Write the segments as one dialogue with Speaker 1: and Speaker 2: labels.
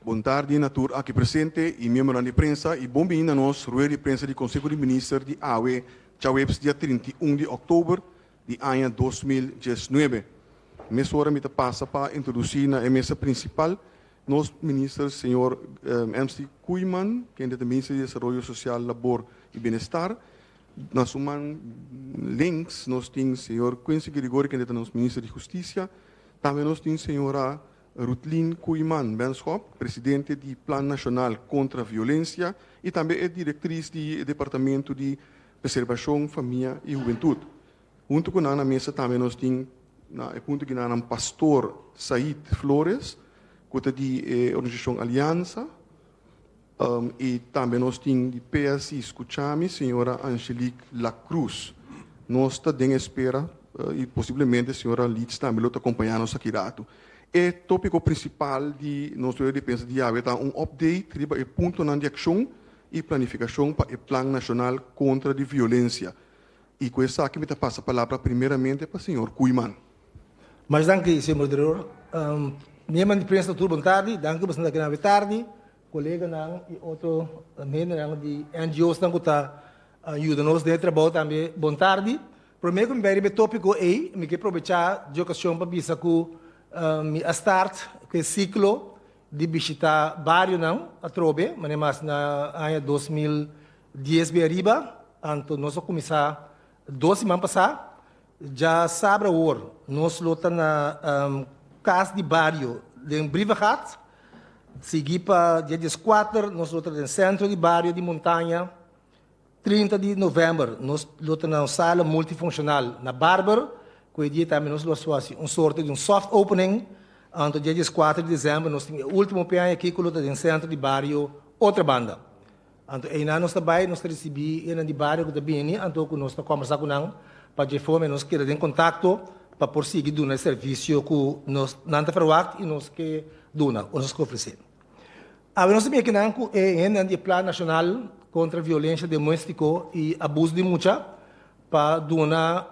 Speaker 1: Boa tarde, Natur, aqui presente e membro da imprensa e bom dia a nós, rueda de imprensa do Conselho de Ministros de AWE, dia 31 de outubro de ano 2019. Nessa hora, me passa para introduzir na mesa principal nosso ministro, senhor MC Koeman, que é o Ministro de Desenvolvimento Social, Labor e Bem-Estar. Nós somos links, nós temos o senhor Quincy Gregori, que é o nosso ministro de Justiça. Também nós temos a senhora Rutlin Koeman Benschop, presidente do Plano Nacional contra a Violência e também é diretriz do Departamento de Preservação, Família e Juventude. Junto com na mesa também nós temos o pastor Said Flores, que é da organização Aliança, e também nós temos de PSI Escuchami, senhora Angelique Lacruz. Nós estamos em espera e possivelmente a senhora Litz também está acompanhando nos aqui. O tópico principal de nossa defesa de AWE é update sobre o ponto de ação e planificação para o Plano Nacional contra a Violência. E com essa aqui me passa a palavra primeiramente para o senhor Koeman.
Speaker 2: Mas danke, senhor moderador. Membro de imprensa, tudo boa tarde. Danke bastante aqui na tarde. Colega e outro membro de NGOs que está ajudando-nos de trabalho também. Boa tarde. Primeiro, me vai tópico aí, me quero aproveitar de ocasião para dizer que a start que ciclo de visitar vários não a trobe, mas na ano 2010 bem arriba, então nós começar 2 semanas passadas, já sabe o ouro, nós lutamos na casa de barrio de Brivahat, segui para dia 14, nós lutamos no centro de barrio de montanha, 30 de novembro, nós lutamos na sala multifuncional na Bárbara. Que dia também nós lançamos sorte de soft opening, então dia 4 de dezembro nós temos o último piano aqui que luta no centro de barrio, outra banda. Então aí nós também nós recebemos de barrio que também então nós estamos conversando com não para de forma nós queremos em contato para prosseguir do serviço que nós não temos e nós que dona nós oferecemos. Agora nós também aqui não é de plano nacional contra a violência doméstica e abuso de mulher para dar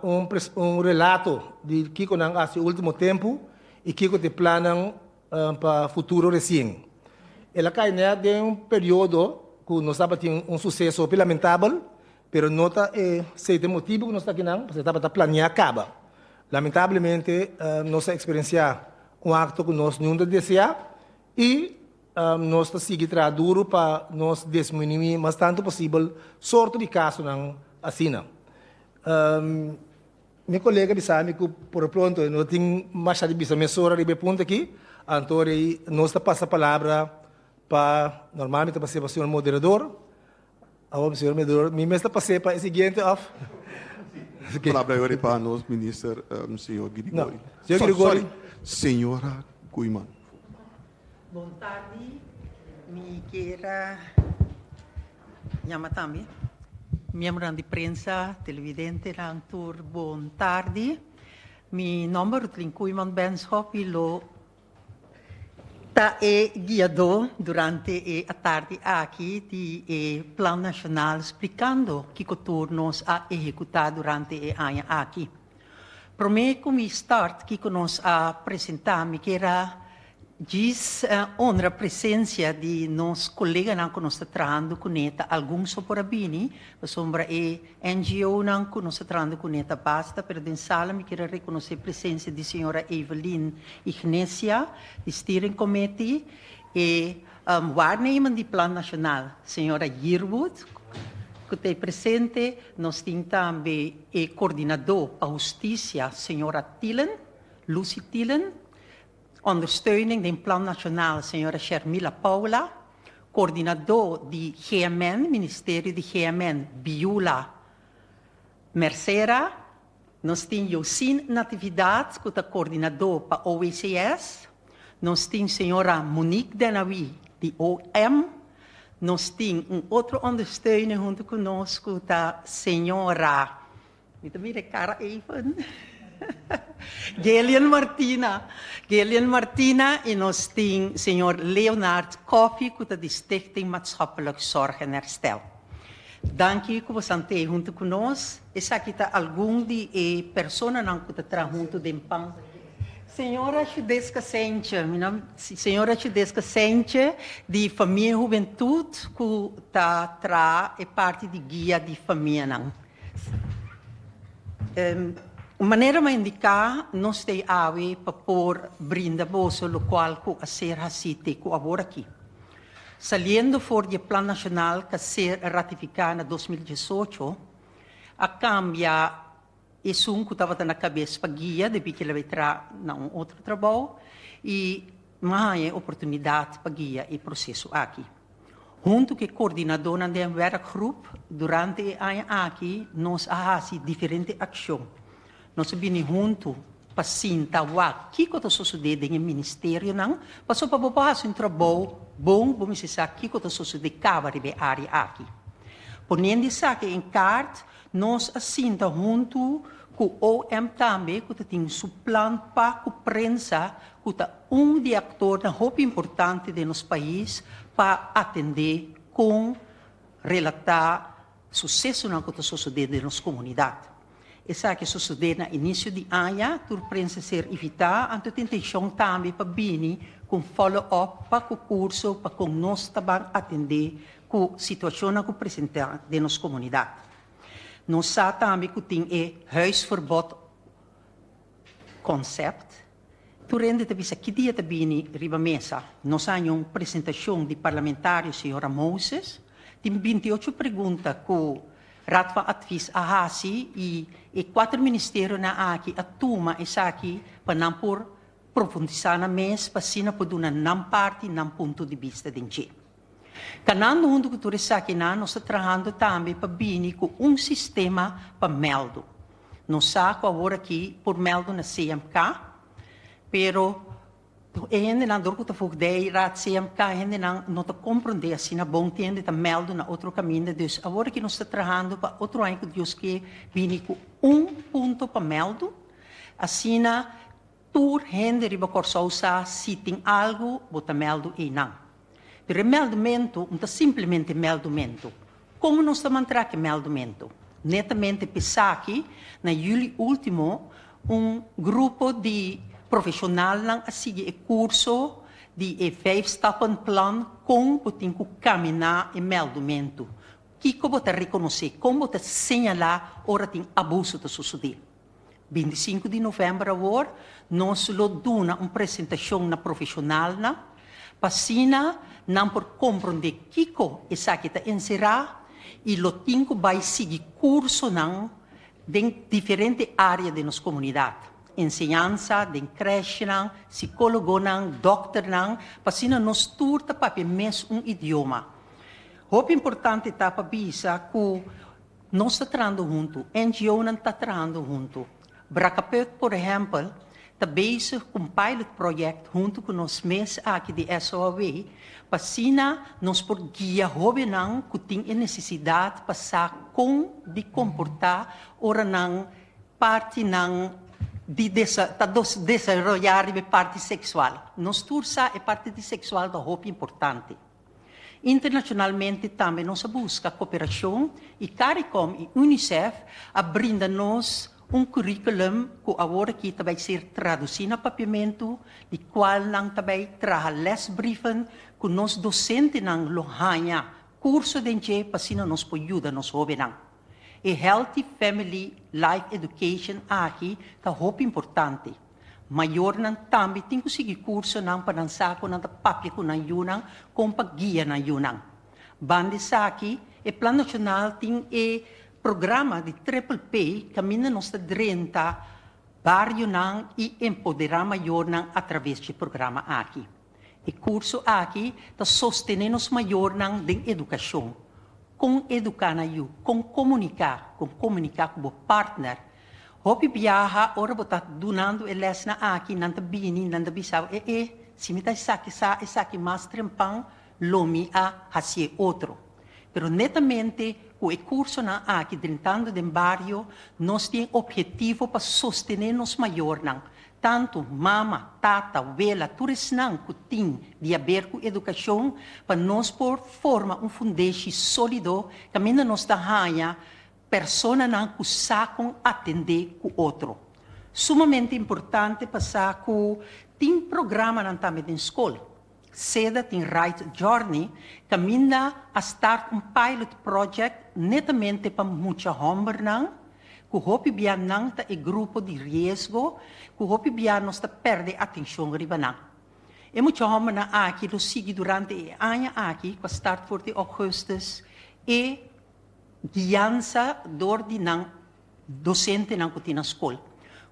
Speaker 2: relato de que nós fazemos no último tempo e que nós planamos para o futuro recente. Ela cai de período que nós temos sucesso lamentável, mas não é certo motivo que nós estamos aqui, porque estamos planeando acabar. Lamentavelmente, nós experienciamos acto que nós não desejamos e nós seguimos duro para nós diminuir mais tanto possível sorte de casos assim. Meu colega disse que por pronto não tem mais de bisa mesura de ponto aqui, então nós passa a palavra para normalmente para o senhor moderador, o senhor moderador, me está passando para o seguinte off.
Speaker 1: A palavra agora para nós ministro senhor Gregori.
Speaker 2: Senhor Gregori,
Speaker 1: senhora Koeman.
Speaker 3: Boa tarde, me queira chamar também. Membro de prensa, televidente, tour, boa tarde. Meu nome é Rutlin Koeman Benschop e guiado durante a tarde aqui de Plano Nacional explicando que turnos a executar durante o ano aqui. Primeiro, como start, que nós apresentamos, me queira diz honra a presença de nossos colegas que nós estamos trabalhando com ela, alguns soporabini, sombra e NGO que nós estamos trabalhando com ela basta, mas em sala me quero reconhecer a presença de senhora Evelyn Ignacia, do Steering Committee, e waarnemer do Plano Nacional, senhora Yearwood, que está presente, nós temos também o coordenador para a Justiça, senhora Tillen, Lucy Tillen, ondersteuning do Plano Nacional, senhora Shermila Paula, coordenador de GMN, Ministério de GMN, Biula Mercera, nós temos Yosin Natividade, que é coordenador para a OECS, nós temos senhora Monique Denawi, de OM, nós temos outro ondersteuner junto conosco, a senhora, me dá minha cara even, Gelian Martina e nós temos o senhor Leonard Koffie, que é da Stichting Maatschappelijk Zorg en Herstel. Dank u que você está junto conosco. Essa aqui está algum de pessoas que estão junto de PAN. Senhora Chudesca Sente, meu nome Senhora Chudesca Sente, de Família e Juventude, que está é parte de guia de família. A maneira de indicar, nós temos para pôr brinda bolsa, o qual a ser assim, que agora aqui. Saliendo for do Plano Nacional que ser ratificado em 2018, a cambia isso que estava na cabeça para guia, depois que ele vai entrar em outro trabalho, e mais oportunidade para guia o processo aqui. Junto com o coordenador da werkgroep, durante o ano aqui, nós fazemos diferentes ações. Nós vimos junto para sentar o que está sucedendo no ministério, para fazer um trabalho bom, vamos dizer, o que está sucedendo na área aqui. Ponendo isso aqui em carta, nós assenta junto com o OM também, que tem um plano para a prensa, que é de atores muito importante do nosso país para atender com relatar sucesso que está sucedendo na nossa comunidade. Isso que sucedeu no início de ano, a prensa ser evitada, a tentação também para vir com follow-up para o curso, para que nós também atender com a situação que apresenta na nossa comunidade. Nós sabemos também que tem o huisverbod concept. Durante que dia também riba mesa, nós temos uma apresentação de parlamentário, senhora Moses, tem 28 perguntas que o Raad van Advies ahasi e 4 ministérios na aqui a tuma essa aqui para não por profundizar na mês, para sina por dar não parte, não ponto de vista de gente. Canando mundo que tu aqui nós estamos trabalhando também para vir com sistema para meldo. Nós sabemos agora aqui por meldo na CMK, pero ainda não dou conta de daí rat CMK ainda não está compreendendo assim na bom tende tá meldo na outro caminho. Então agora que nós estamos trabalhando para outro ano que Deus que vir com ponto para meldo, assim na tur gente riba corsosa se tem algo bota meldo e não. Pero meldamento não é simplesmente meldamento. Como nós estamos entrando em meldamento? Netamente pensar aqui, na julho último, grupo de profissionais a seguir o curso de 5-stappenplan como tem que caminhar em meldamento. Que como te reconhecer, como te señalar ora tem abuso de suceder. 25 de novembro agora, nós damos uma apresentação na profissional Pasina não por compreender Kiko essa que está encerrada e lo tinco vai seguir curso não em diferentes áreas de nossa comunidade. Ensinança, de creche não, psicólogo não, doctor não, pasina nos turta para mesmo idioma. O importante está para bisa que nós estamos trabalhando junto, NGO não está trabalhando junto. Bracapet, por exemplo, está bezig com um pilot project junto com nós mesmos aqui de SOAW, para sina nós por guia jovem que tem necessidade para passar com de comportar ora não parte não de desenvolver a parte sexual. Nós tursa a parte de sexual da roupa importante. Internacionalmente também nós busca cooperação e CARICOM e UNICEF brinda-nos curriculum que agora aqui vai ser traduzido no papiamento, de qual não também traz lesbrieven que nós docentes não lohanha curso de gente para assim nos pode ajudar nos jovens. E Healthy Family Life Education aqui é muito importante. Maior não também tem que seguir curso não para dançar com nada papia com não com para guia não. Bandes aqui o Plano Nacional tem programa de Triple P caminha nos 30 barrio não e empoderar maior não através do programa aqui. O curso aqui está sostenendo os maior não de educação, com educar na com comunicar com o partner. Hopi viaja ora botar donando eles na aqui não tá bini não tá bisau se me tá saki mais trempão lomi a hacer outro. Pero netamente o curso na aqui dentro do barrio nós tem objetivo para sostener nos maior não tanto mama, tata, vela, tudo não que tem de haver com educação para nós por forma fundamento sólido caminho nos da raia persona não que sacam atender com outro. Sumamente importante passar com tem programa na também na escola. Seda tem Right Journey, caminha a start pilot project netamente para muita homem não, que hopi bian não tá grupo de risco, que hopi bian nós tá perde atenção riba não. E muita homem na aqui lo sigue durante o ano aqui, que start por de augustus e guiança dor de não docente não que na escola,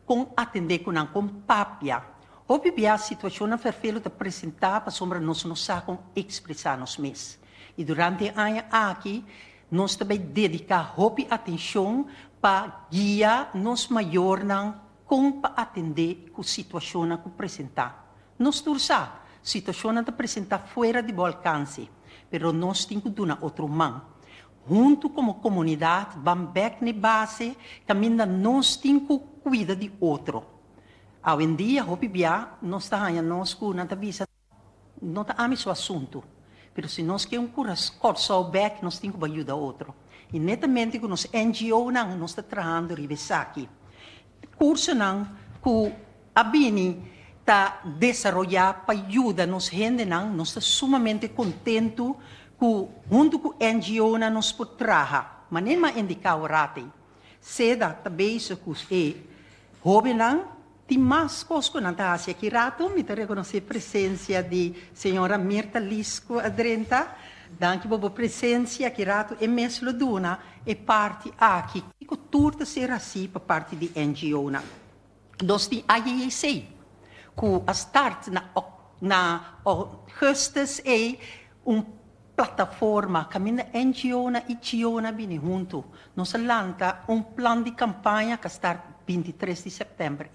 Speaker 3: com atender com papia. Hopi a situação na vervelo te apresentar para sombra nós sacam expressar nos mês. E durante o ano aqui, nós também dedicar hopi atenção para guiar nos maior não com para atender com a situação que apresentar. Nós tursa, situação te apresentar fora de bom alcance, pero nós temos que dar outro mão. Junto como comunidade, vamos back na base, caminha nós temos que cuidar de outro. Hoje em dia, nós estamos com a visa, não está o assunto. Mas se nós queremos cortar o back, nós temos que ajudar outro. E netamente, com os NGO, nós estamos trabalhando aqui. Curso que a Bini está desenvolvendo para ajudar nos gente, nós estamos sumamente contentos que, junto com o NGO, nós podemos trabalhar. Mas nem mais indicar o rate. Seda também se com os jovens, tem mais coisas que não está aqui rato, me reconhecer a presença de senhora Mirta Lisco Adrenta, danke por a presença aqui rato, e mesmo duna e parte aqui, que tudo ser assim para parte de NGO. Nós temos a IEC, que a start na augustus é plataforma, caminha NGO e TIO bem junto. Nós lança plano de campanha que está 23 de setembro.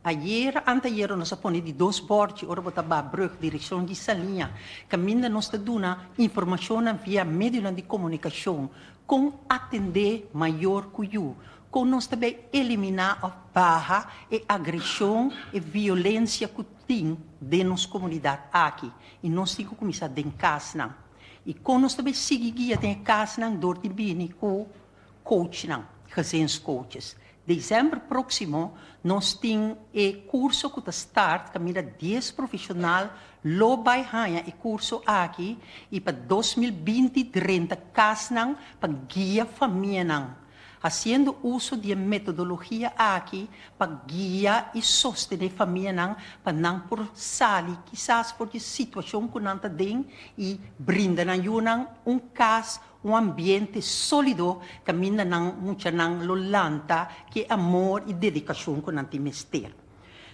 Speaker 3: Anteayer, nós pomos de 2 bordes, ora bota brug, direção de salinha. Caminha nós duna informação via meio de comunicação, com atender maior cuidado, com nós também eliminar a barra e agressão e violência que tem de nossa comunidade aqui. E nós temos que começar em casa. E com nós também seguir em casa, dor de bini, com coach, gezinscoaches. Dezembro próximo, nós temos o curso que está start, caminha 10 profissional, lo by hanha e curso aqui, e para 2020, 30 casas, para guia família, fazendo uso de metodologia aqui, para guiar e sostener família, para não por sali, quizás por situação que não tem, e brinda na caso, ambiente sólido, caminha muita lolanta, que é amor e dedicação que não tem mestre.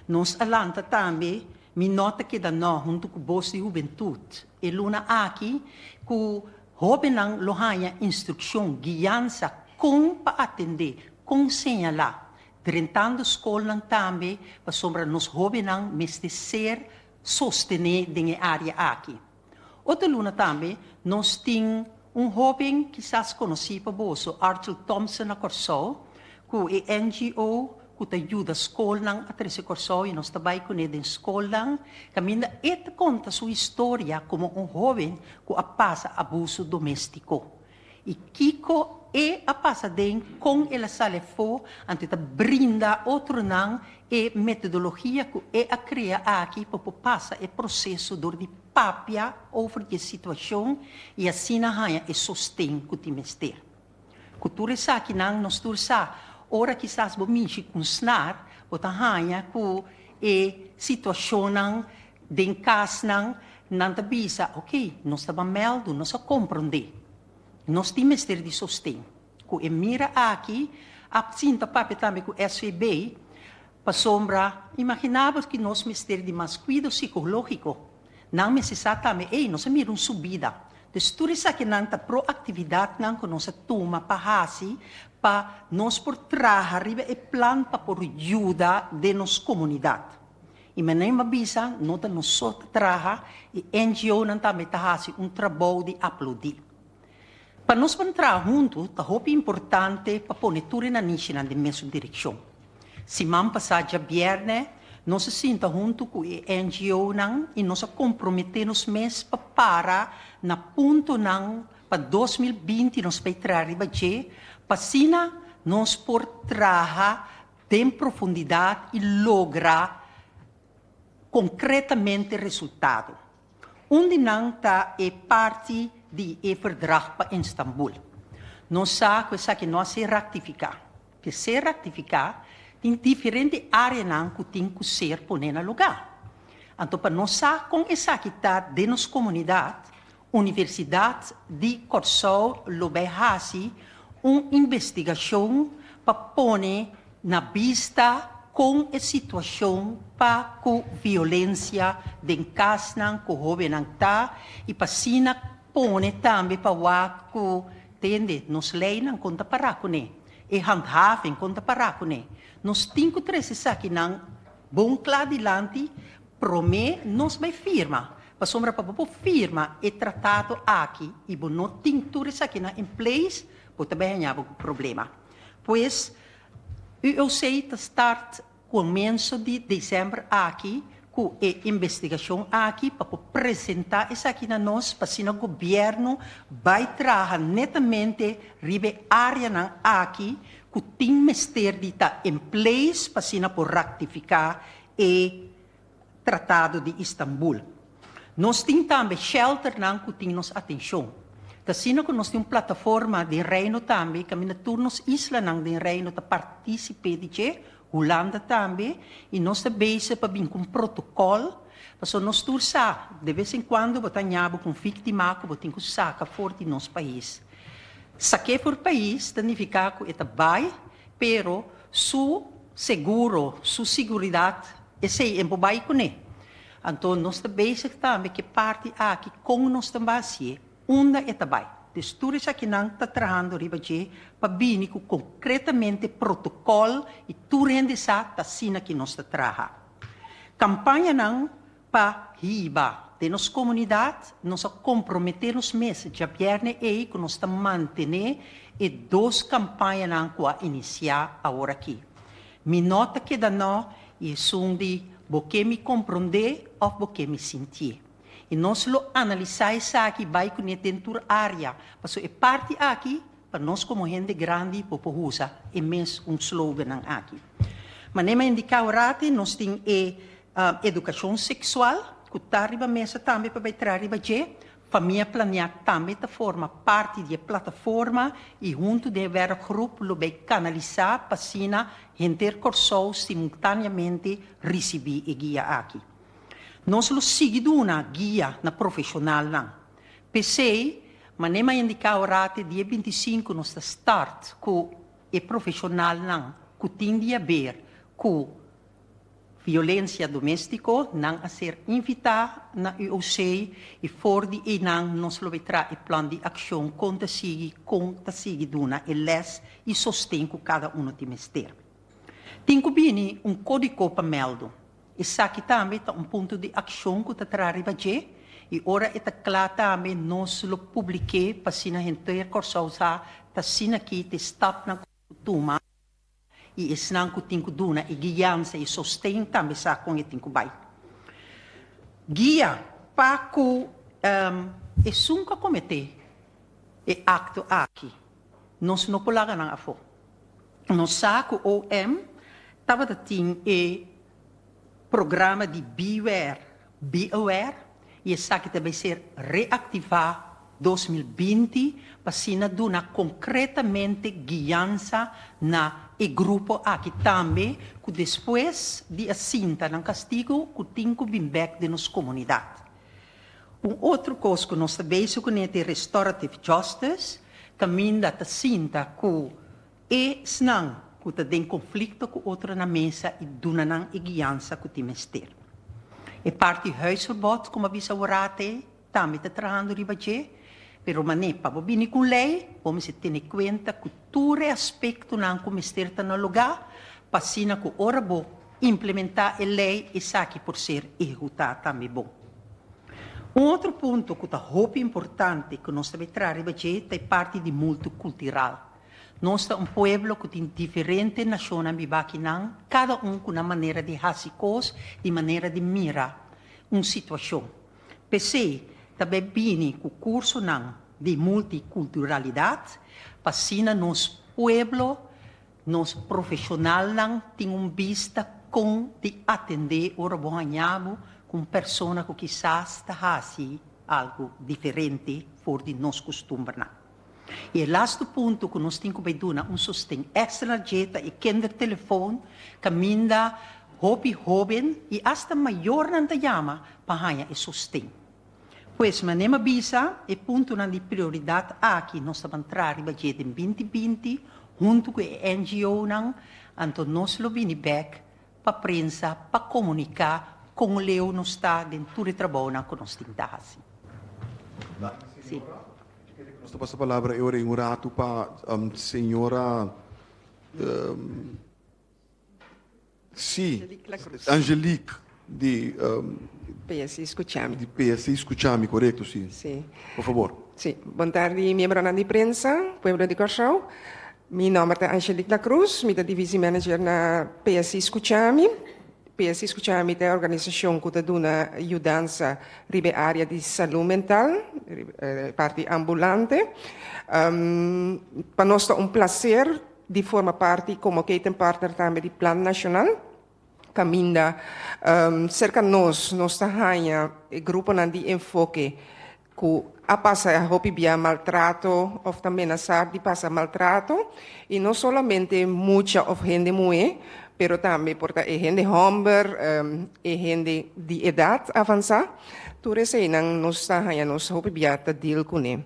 Speaker 3: Nós alanta também, me nota que da nós, junto com o Bolsa de Juventude, e luna aqui, que jovem lohanha instrução, guiança, com para atender, com señalar. Trentando escola também, para sombra nos jovens mestre ser, sostener na área aqui. Outra luna também, nós temos jovem que quizás conhecido para você, Arthur Thompson na Corsol, que é NGO, que ajuda a escola a trazer Corsol, e nós também com ele na escola, caminha e conta sua história como jovem que passa abuso doméstico. E Kiko a passa com ela sale for, ante brinda outro não, e metodologia que a criar aqui para passar o processo de papia over a situação e assim na hanha e sostém que te mestre. Cultura sa que não nos tursa, ora quizás bominchi com snar, bota hanha que e situação não, den casa não tabisa, ok, nós estamos meldo, nós a compreender. Nós temos ter de sostém. Que mira aqui, a cinta papel também com SVB, para sombra, imaginamos que nós temos de mais cuidado psicológico. Não necessariamente também, nós temos subida. Então, tudo isso que não está proatividade, não que nós toma para nós por trabalhar e plano para por ajuda de nossa comunidade. E nem uma bisa, nós só trabalhar e NGO não também está trabalho de aplaudir. Para nós entrar juntos, é importante para pôr tudo na nicha de mesma direção. Se vamos passar de viernes, nós se sinta junto com o NGO e nós comprometemos mês para na ponto para 2020 nós vai trazer para assim nós por trabalhar de profundidade e lograr concretamente resultado. Onde não está é parte do verdrag para Istambul. Nós sabemos que nós se ratificar. Para se ratificar, tem diferentes áreas que tem que ser poner no lugar. Então, para nós saber com essa que está de nossa comunidade, Universidade de Corsou, Lobehasi, uma investigação para pôr na vista com a situação para com violência de casa com o jovem está e para sina pôr também para o que tende nos leis não conta para com e handhaven conta para com nos cinco três aqui não bom claro adiante promete nos vai firma para sombra para firma e tratado aqui e bom não tem tudo isso aqui em place pode também ganhar um problema pois eu sei que start começo de dezembro aqui com a investigação aqui para apresentar isso aqui na nós para se o governo vai trabalhar netamente ribe área aqui que tem mestre de estar em place para se por ratificar o Tratado de Istambul. Nós temos também shelter não que tem nos atenção. Assim que nós temos uma plataforma de reino também, que nós turnos isla não de reino para participar de Holanda também, e nós estamos bezig para vir com um protocolo, para nós tursa, de vez em quando, botamos com vítima, que botamos com saca fora de nosso país. Saque for país, significa que é vai, pero su seguro, su seguridade, esse é embobai com ele. Então, nós estamos bezig também que parte aqui com nós também, onde é vai. Texturas aqui não está trabalhando para vir concretamente protocolo e tudo está assim que nós está trabalhando. Campanha não para riba de nossa comunidade, nós comprometemos meses de viernes e que nós estamos manter e duas campanhas não que iniciar agora aqui. Me nota que da nós é de porque me compreender ou porque me sentir. E nós lo analisar isso aqui, vai com dentro da área. Porque é parte aqui, para nós como gente grande, para usar, é mesmo um slogan aqui. Mas nem mais indicar orate, nós temos educação sexual, que está arriba mesa também para entrar arriba de família planeada também da forma parte da plataforma e junto de werkgroep lo vai canalizar para sina gente corso simultaneamente receber a guia aqui. Nós lo seguimos uma guia na profissional não. PC, mas nem mais indicar orate dia 25 nós start com o profissional não, que tem de ver com violência doméstica, não a ser invitado na UOC e for de e não nós lo vetra e plano de ação conta sigue duna e les e sostém com cada de mestre. Tem que vir um código para meldo. Isso aqui também é um ponto de ação que está arriba de e ora é claro também nós lo publiquei para se na gente corso usar tá sina aqui te stop na cultura e esse não que tem que duna e guiança e sostém também sabe com tem que vai guia para que e sunca cometer e acto aqui nós não polaga na afo nós sabe que o OM estava tem e programa de Be Aware, e essa que deve ser reativado 2020 para se dar concretamente guiança na e grupo aqui também, que depois de assinta no castigo, que tem que vir back de nossa comunidade. Outra coisa que nós sabemos que é restorative justice, também da assinta que é senão que tem conflito com outra na mesa e duna e guiança que tem mestre. E parte huisverbod, como avisa o rate, também está trabalhando riba de, pero mané, para vir com lei, vamos se ter conta que todo aspecto não que mestre está no lugar, para sina que ora bom implementar a lei e saque por ser executado também bom. Outro ponto que é muito importante que nós devemos trazer riba de é parte de multicultural. Nós somos um povo que tem diferentes nações aqui, cada com uma maneira de fazer coisas, de maneira de mirar uma situação. PC também vem com o curso de multiculturalidade, para ensinar nosso povo nos profissional lang tingum vista com de atender o rabohanhamo com persona que quizás tahasi algo diferente for de nos costume na. E o laatste ponto que nós temos que doen, sustento extra jeta e kindertelefoon, caminda, hobby joven e hasta maior nanta yama, pahanha e sustento. Pois, manema bisa, e ponto na de prioridade aqui, nós estamos entrando no budget em 2020, junto com a NGO, anto nós lo vini back, para a prensa, para comunicar com o leu no estado, em tudo o trabalho que nós temos. Sim.
Speaker 1: Nós temos a palavra agora em rato para a senhora Angelique de
Speaker 4: PSI Escuchami.
Speaker 1: de PSI Escuchami, correto? Sim.
Speaker 4: Sim.
Speaker 1: Por favor.
Speaker 4: Sim. Boa tarde, membro da imprensa, pueblo de Cachau. Meu nome é Angelique da Cruz, sou Division Manager na PSI Escuchami. PSI Escuchami é a organização que dá ajudança na área de saúde mental, parte ambulante. Para nós é prazer de formar parte como Keten Partner também do Plano Nacional. Caminda cerca de nós ganhamos o grupo de enfoque que a passa a hopi via maltrato, ou também a sardi passa maltrato, e não somente muita of gente mulher, pero também porta gente homem, gente de idade avançada, tudo isso nós ganhamos hopi via ta deal com ele.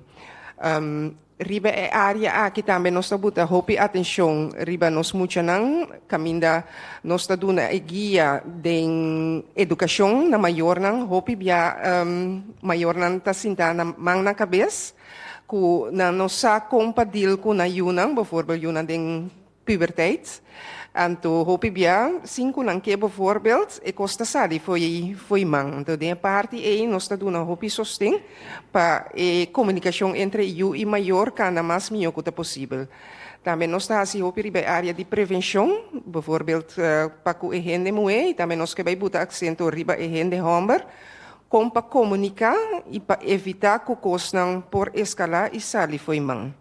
Speaker 4: Riba é área aqui também nós buta hopi atenção riba nós muito não caminda nós duna guia de educação na maior não hopi via maior não ta sinta na mang na cabeça ku na nossa compadil ku na yunang bijvoorbeeld yunang den puberteit anto hopi via cinco nang ke bijvoorbeeld e costa sali foi mang então de parte e nós duna hopi sostém para a comunicação entre eu e maior cada mais melhor que possível. Também nós estamos assim hopi a área de prevenção, bijvoorbeeld para que a gente mulher e também nós que vai botar acento riba a gente homem, como para comunicar e para evitar que coisas não por escalar e sair foi mang.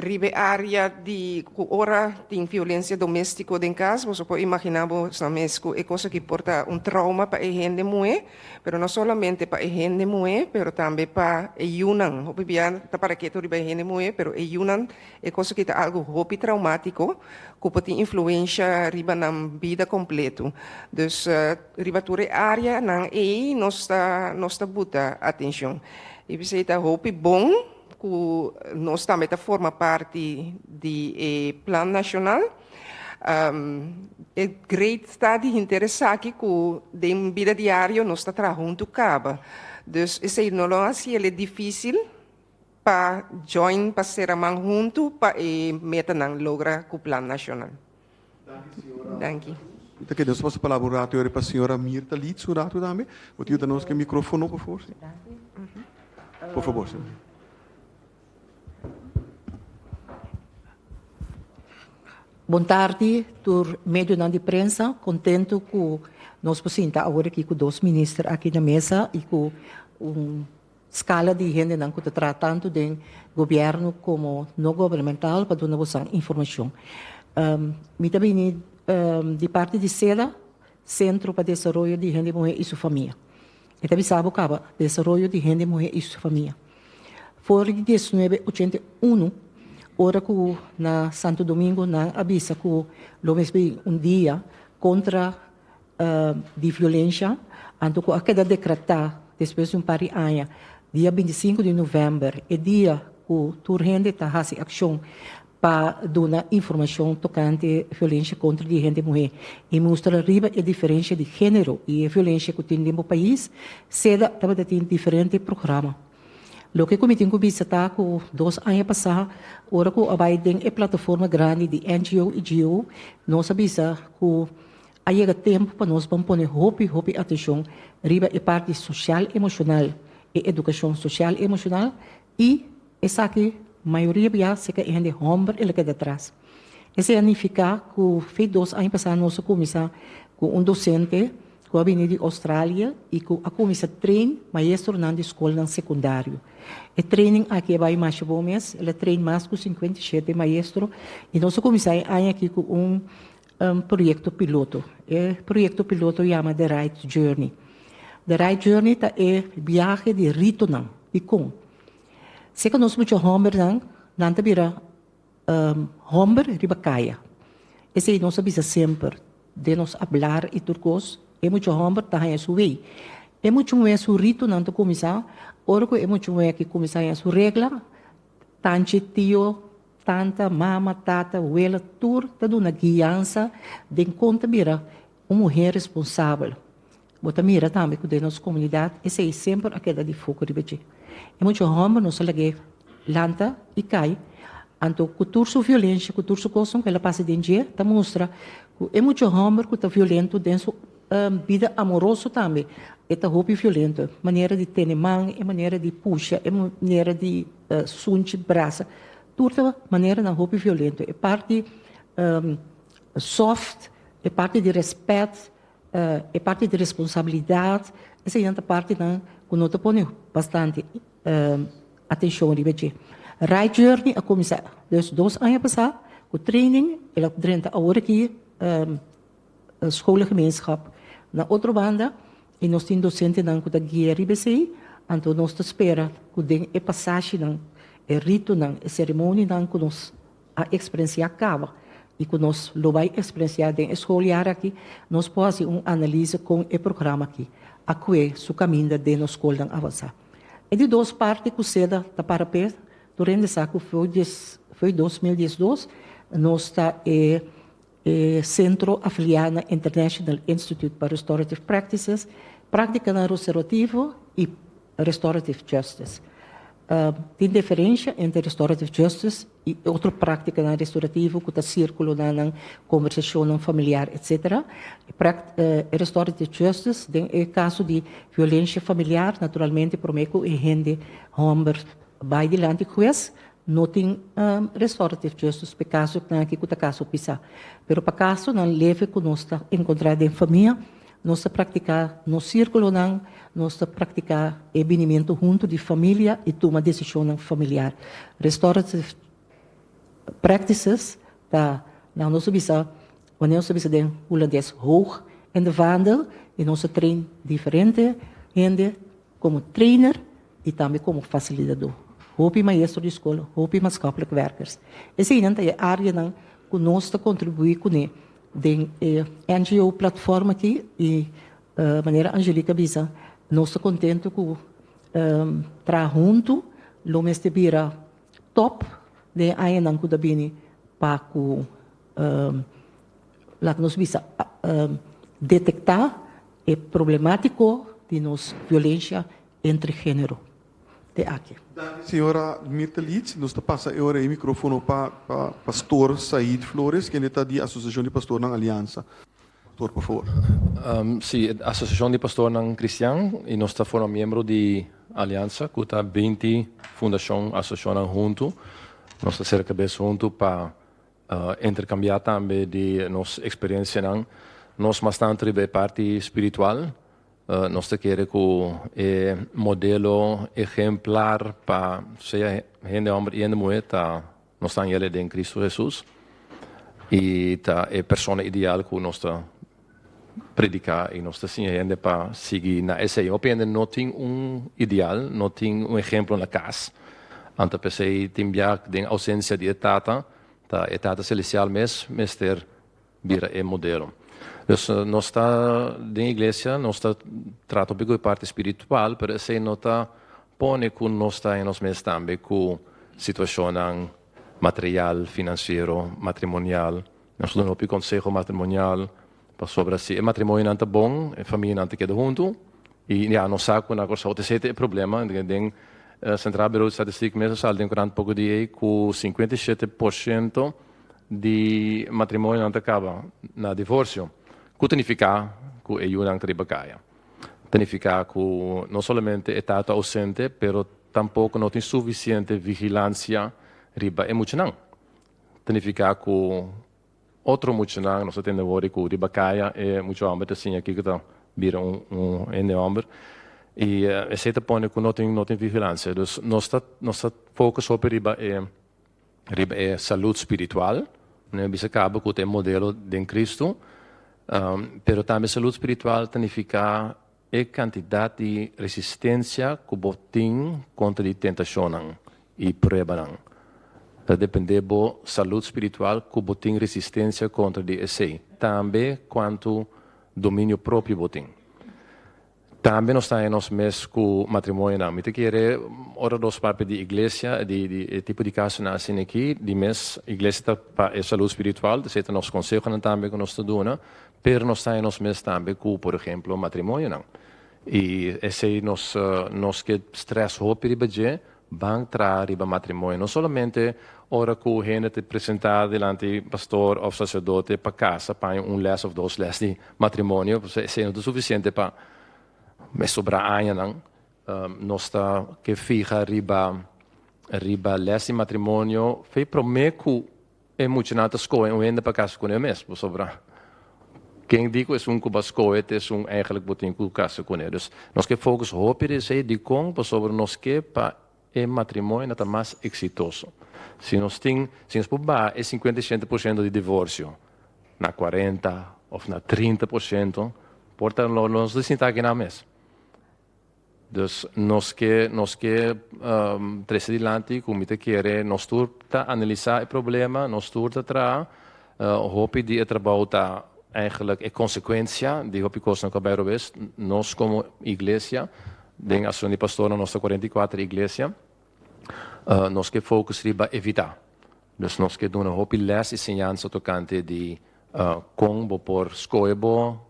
Speaker 4: Ribe área de ora tem violência doméstica em casa, você pode imaginar que é coisa que porta trauma para a gente mulher, mas não somente para a gente mulher, mas também para a yunang. Hopi biar para que tu ribe a gente mulher, mas a yunang é coisa que está algo hopi traumático, que pode influência riba na vida completa. Dus riba ture área nang e nós está buta atenção. E você está hopi bom que nós também forma parte do Plano Nacional. É grande estado interessante que de vida diária nós está trabalhando caba. Então, isso não é assim, é difícil para join, para ser amang junto, para meta não logra com o Plano Nacional. Danke.
Speaker 1: Então, que nós posso falar para a senhora Mirta Litz, o rato também. O tio da nós que microfone, por favor. Por favor, senhor.
Speaker 5: Boa tarde, por meio da imprensa, contento que nós possamos agora aqui com dois ministros aqui na mesa e com escala de gente que está tratando do governo como não governamental para dar nossa informação. Me também de parte de SEDA, Centro para Desenvolvimento de Gente, Mulher e Sua Família. E também sabe que o desenvolvimento de gente, mulher e sua família. Foi em 1981, ora que na Santo Domingo na avisa que lo mesmo dia contra de violência, anto que a queda decretada depois de par de anos, dia 25 de novembro, é dia que toda gente está fazendo ação para dar informação tocante à violência contra a gente mulher e mostrar riba a diferença de gênero e a violência que tem no país, SEDA também tem diferentes programas. Lo que cometi com visitar com 2 anos passados, ora que a Biden é plataforma grande de NGO e GO, nós avisa que aí tempo para nós vamos pôr hopi atenção riba a parte social emocional e educação social emocional e essa aqui a maioria já se que é de homem ele que atrás. Isso significa que fez 2 anos passados nós começamos com docente que vim de Austrália e que a comecei a treinar maestro na escola no secundário. E training aqui vai mais bom mês, ela treina mais com 57 maestro e nós começamos aqui com um projeto piloto. O projeto piloto chama The Right Journey. The Right Journey é viagem de retorno, de com. Se que nós muito homem não vira homem ribacaia. Esse nós sabemos sempre de nós falar e turcos. É muito homem tá aí sua way. É muito mais o rito não te começar. Ora que é muito mais que começar a sua regra. Tanto tio, tanta mama, tata, abuela, tudo tá dando guiança de conta mira uma mulher responsável. Bota mira também com a nossa comunidade. Esse é sempre aquela de foco de bebê. É muito homem não se lhe lanta e cai. Então, cultura de violência, cultura de coisa que ela passa dentro de dia, mostra que é muito homem que está violento dentro vida amorosa também. É roupa violenta, maneira de ter mão, é maneira de puxa, é maneira de sunte braça. Toda maneira na roupa violenta. É parte soft, é parte de respeito, é parte de responsabilidade. Essa é a parte que nós põe bastante atenção de ver. Right Journey a começar desde 2 anos passados, com training, ela durante a hora aqui schoolgemeenschap. Na outra banda, e nós temos docente que da guia RBC, então nós esperamos que a passagem, o rito, a cerimônia que nós a experiência acaba e que nós lo vai experienciar na escola aqui, nós podemos fazer uma análise com o programa aqui, a que é o caminho de nossa escola avançar. E de 2 partes que seda da parapé, durante essa que foi 2012, nós está Centro afiliado ao International Institute for Restorative Practices, prática na restaurativo e restorative justice. Tem diferença entre restorative justice e outra prática na restaurativo que está círculo na conversação familiar, etc. Restorative justice é caso de violência familiar, naturalmente, prometo e gente homem vai diante com isso. Não tem restorative justice para caso que o caso pisa. Pero para caso não leve que nós está encontrado em família, nós está praticar no círculo não, nós está praticar o benimento junto de família e toma decisão familiar. Restorative practices tá não nós bisa, quando nós bisa den holandês hoog in de vaandel e nós trein diferente gente como trainer e também como facilitador. Hopi maestro de escola, hopi maatschappelijk werkers. Essa é a área que nós contribuímos com a NGO-plataforma aqui e maneira Angelica Bisa, nós estamos contentes com trabalhar junto, o mês de bira top de ainda que da bini para que nós bisa detectar o problemático de nossa violência entre gênero. Aqui.
Speaker 1: Senhora Mirta Litz, nós passa agora o microfone para pastor Said Flores, que está da Associação de Pastor na Aliança. Pastor, por favor.
Speaker 6: Sim, a Associação de Pastor não Cristiano e nós somos membro de Aliança, que está 20 fundação associação junto. Nós cerca de junto para intercambiar também de nossa experiência. Nós bastante de parte espiritual. Nós queremos que o modelo exemplar para ser gente homem e mulher nós estamos ele em Cristo Jesus e a pessoa ideal que nós predicar e nós assim gente para seguir na essa. Eu penso não tem ideal, não tem exemplo na casa. Ante pensei tem de ausência de etata celestial mas ter vira o modelo. Então, nós está na igreja, nós está tratando com a parte espiritual, mas se não está põe com nós está em nós mesmos também com situação material, financeiro, matrimonial. Nós damos conselho matrimonial para sobre se o matrimônio não está bom, a família não está junto e nós sabemos que na coisa outra é problema, tem Central Bureau de Estatística mesmo salta em 40 pouco de com 57% de matrimônio não acaba na divórcio. Que significa que ajuda a ribacaia. Significa que não somente é estado ausente, mas tampouco não tem suficiente vigilância riba é muito não. Significa que outro muito não, nós temos agora que ribacaia é muito ambito assim aqui que está vira em novembro. E esse te põe com não tem vigilância. Dus nós foco sobre riba saúde espiritual, né? Bisa acaba com o modelo de Cristo, pero também saúde espiritual significa a quantidade de resistência que botem contra a tentação e prova. Depende da saúde espiritual que botem resistência contra o esse. Também quanto domínio próprio botem. Também nós temos mês com matrimônio. Me te querer ora dos papéis de igreja, de tipo de caso assim aqui, de mês igreja para a saúde espiritual, de certo nos conselhos também que nós estudamos, pero nós temos mês também com, por exemplo, matrimônio não. E esse nos que stress hope de bang trazer para matrimônio, não somente ora que o gente te apresentar diante pastor ou sacerdote para casa para les of 2 les de matrimônio, isso não é suficiente para mas sobre a área nós está que fica riba les de matrimônio foi prometo é muito nada escola um ainda para casa com ele mesmo sobre quem digo é um cuba escola é eigenlijk botem com casa com ele dus nós que focus hope de com sobre nós que para é matrimônio está mais exitoso se nós por ba é 50% de divórcio na 40 ou na 30% portanto nós decidimos aqui na mesa. Dus nós que três adiante, como te quer, nós turta analisar o problema, nós turta tra, hope de trabalho tá eigenlijk a consequência de hope coisa não cabe vez, nós como igreja, den ação de pastor na nossa 44 igreja, nós que focus riba evitar. Dus nós que dona hope les ensinança tocante de como por escolher bo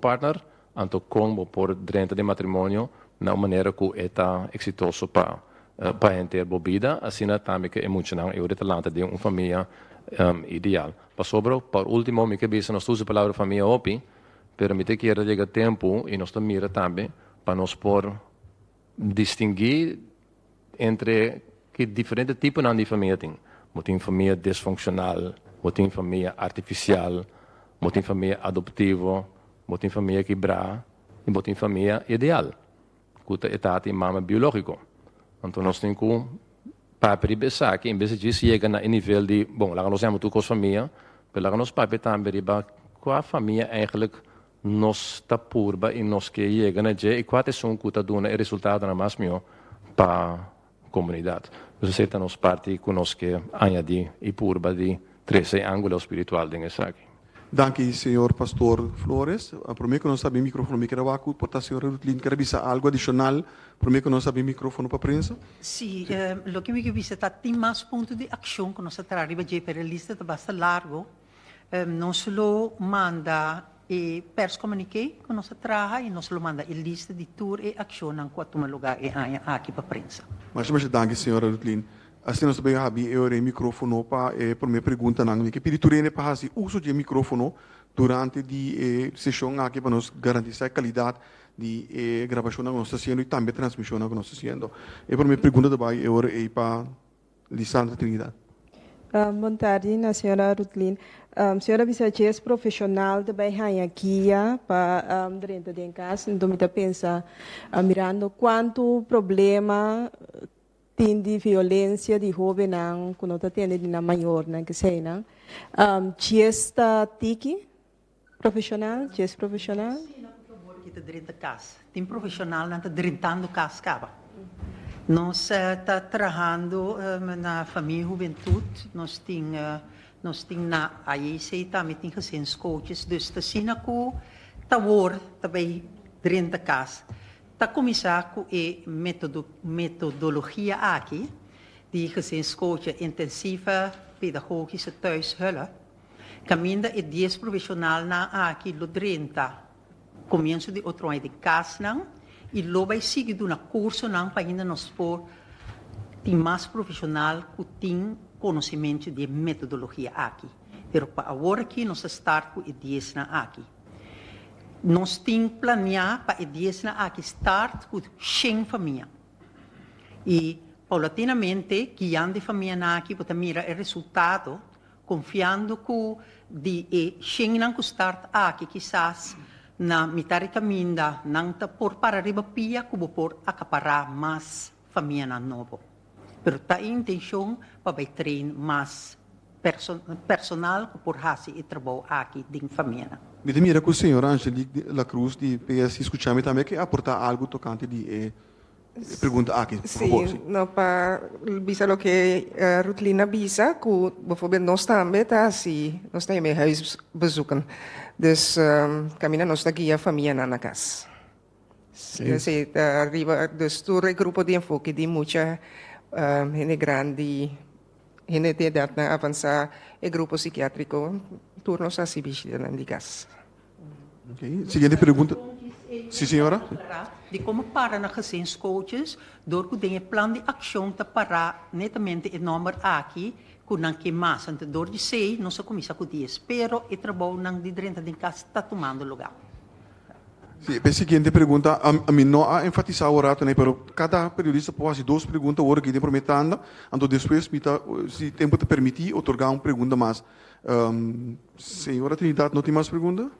Speaker 6: partner, anto como por dentro de matrimônio, na maneira que é exitoso para enter a vida, assim também que é muito não eu retalante de uma família ideal. Por último, me que bisa nós usa a palavra família opi, pero me te quer chegar tempo e nós mira também para nós por distinguir entre que diferente tipo de família tem. Tem família disfuncional, tem família artificial, tem família adotiva, tem família quebrada e tem família ideal. Que é mama biológico. Então nós temos que papai pensar que em vez de chegar no nível de, bom, lá nós temos com a família, mas lá nós papai também riba com a família eigenlijk nós está purba e nós que chega na je e qual é som que está dando o resultado na mais melhor para a comunidade. Então se está nos parte com nós que añadir e purba de 13 ângulo espiritual de essa aqui.
Speaker 1: Danke, senhor pastor Flores. Por mim que nós sabemos microfone me quero aqui, por senhor Rutlin, quero bisa algo adicional. Por mim que nós sabemos microfone para a prensa.
Speaker 3: Sim, o que me visita tem mais pontos de ação que nós trabalhamos para a lista basta largo. Não só manda e pers comuniqué que nós trabalhamos e não só manda a lista de tour e ação em quanto lugar e aqui para a prensa.
Speaker 1: Mas danke, senhora Rutlin. Assim nós também havia o microfone para por minha pergunta não que pediturene para fazer uso de microfone durante a sessão aqui para nos garantir a qualidade de gravação que nós estamos fazendo e também transmissão que nós estamos fazendo. E por minha pergunta também é para Lisandra Trinidad.
Speaker 7: Boa tarde, senhora Rutlin. Senhora Bisacê é profissional também aqui para dentro de casa. Então me pensa mirando quanto problema tem de violência de jovem não quando está tendo de na maior não que sei não está tiki profissional profissional
Speaker 3: sim não por favor que está dentro da casa tem profissional não está dentro da casa caba nós está trabalhando na família juventude nós tem na AIC também tem recentes coaches dus está sim que está war também dentro da casa. Está começar com a metodologia aqui, de gezinscoach intensiva pedagogische thuishulp. Caminda e 10 profissional na aqui lo 30. Comienzo de outro de casa não e lo vai seguir do na curso não para ainda nos for tem mais profissional que tem conhecimento de metodologia aqui. Pero para agora aqui nós start com 10 na aqui. Nós temos que planear para a dieta aqui start com 100 famílias. E, paulatinamente, guiando a família aqui para mirar o resultado, confiando que de 100 não start aqui, quizás na mitari caminda nang ta por para riba pia kubo por acaparar mais família na novo. Pero ta intenção para vai train mais personal que por hasi e trabalho aqui din família.
Speaker 1: Me mira com o senhor Angelique La Cruz, de PS, escutamos também que aportar algo tocante de pergunta aqui, por favor.
Speaker 4: Sim, no, para bisa lo que Rutlina bisa, que bijvoorbeeld nós também tá assim, nós temos huis bezoeken. Dus camina nós daqui a família na casa. Se arriba, dus todo grupo de enfoque de muita gente grande, gente de edad avançada, e grupo psiquiátrico, turnos assim bicho na casa.
Speaker 1: Okay. Seguinte pergunta. Sim, senhora.
Speaker 3: De como para na gezinscoaches, door que tem plan de ação para parar netamente o número aqui, com não que mais, então door de sei, não se começa com 10, pero o trabalho não de dentro de casa está tomando lugar.
Speaker 1: Sim, a seguinte pergunta, a mim não há enfatizado o rato, né, pero cada periodista pode fazer 2 perguntas agora que tem prometendo, então depois, se tempo te permitir, otorgar uma pergunta mais. Senhora Trinidad, não tem mais pergunta?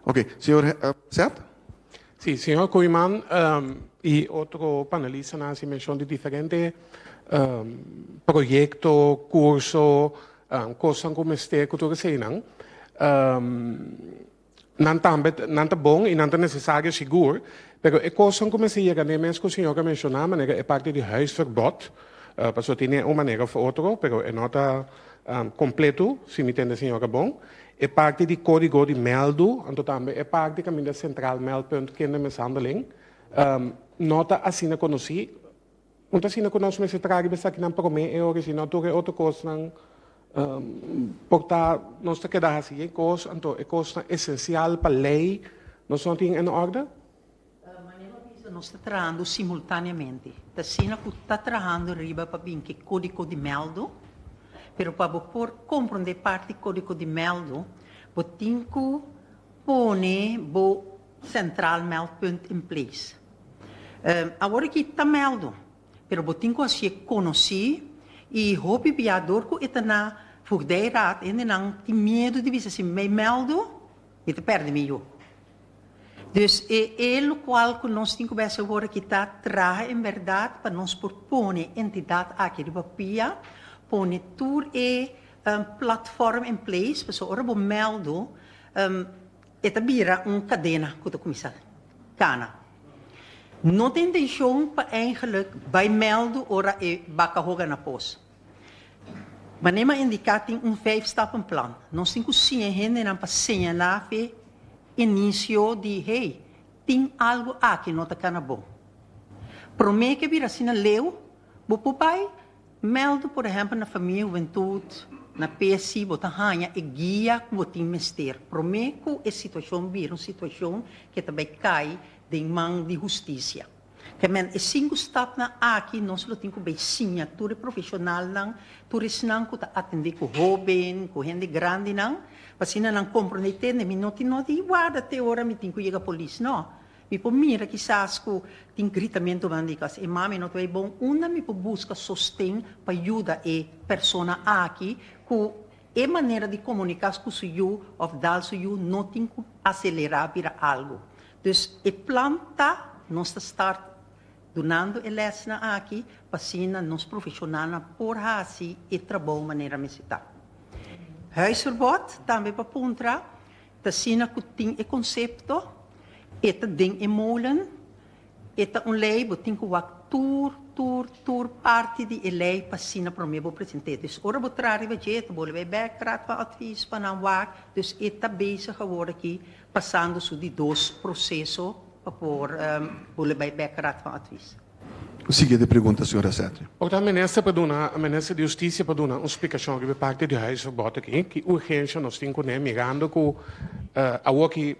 Speaker 1: Ok, senhor, certo?
Speaker 8: Sí, señor Koyman y otro panelista nos mencionó de diferentes proyectos, cursos, cosas como este que tú señalas. Não é bom e não é necessário seguro, pero é coisa como se chega nem mesmo que o senhor mencionou, mas é parte de huisverbod, porque tem uma maneira ou outra, pero é nota completo, se me entende, senhor, bom. É parte de código de meldo, então também é parte do caminho central meldpunt que é mishandeling. Nota assim não conheci, então assim não conheço mas se traga bem aqui não para mim é original, não é outra coisa não. Portar nós te quedar assim é coisa, então é coisa essencial para a lei, nós não tem em ordem.
Speaker 3: Nós estamos trabalhando simultaneamente. Assim que está trabalhando riba para bem que código de meldo. Pero para compreender parte do código de meldo, você tem que pôr o central meldpunt em place. Agora que está meldo, pero você tem que conhecer e o piador que está na fugdeira, ainda não tem medo de ver se me meldo, e te perde meio. Dus é o qual que nós temos que agora que está atrás, em verdade, para nós pôr entidade aqui de papia, pone tour platform in place, so ora bo meldo, etabira cadena que começa cana. Não tem intenção para eigenlijk bij meldo ora baka hoga na pos. Maar neem maar indicatie 5-stappen plan. Nós temos que zien hen en para señalar inicio de hey, tem algo aqui não tá cana bom. Promete que vira assim na leu, bo pai meldo, por exemplo, na família, juventude, na PSI, botar ranha e guia que botar mister. Prometo que a situação vira uma situação que também cai de mão de justiça. Que men é 5 stappen na aqui, nós não temos bem sim, tudo profissional não, tudo não que atender com jovem, com gente grande não, mas não compreender, nem não tem nada de guarda até hora me tem que ir a polícia não. Mi po mira quizás que tem gritamento vandicas e mami não é bom uma me po busca sostém para ajudar a persona aqui que é maneira de comunicar com o senhor ou dar o senhor não tem que acelerar para algo. Dus e planta nós está donando a lesson aqui para sina nos profissionais por assim e trabalho maneira me citar. Huisverbod também para puntra, da sina que tem o conceito Eta ding in molen, eta lei, botin que tour parte de lei passina para mim apresentar. Dus ora botrari we jet, bole bij backtrack van advies van aan waak. Dus eta bezig geworden aqui, passando so de 2 processos para bole bij backtrack van advies.
Speaker 1: Seguinte pergunta, senhora Sérgio.
Speaker 8: Ook a ministra de Justiça para dar uma explicação que parte de huisverbod aqui, que urgência nós temos que mirando com a que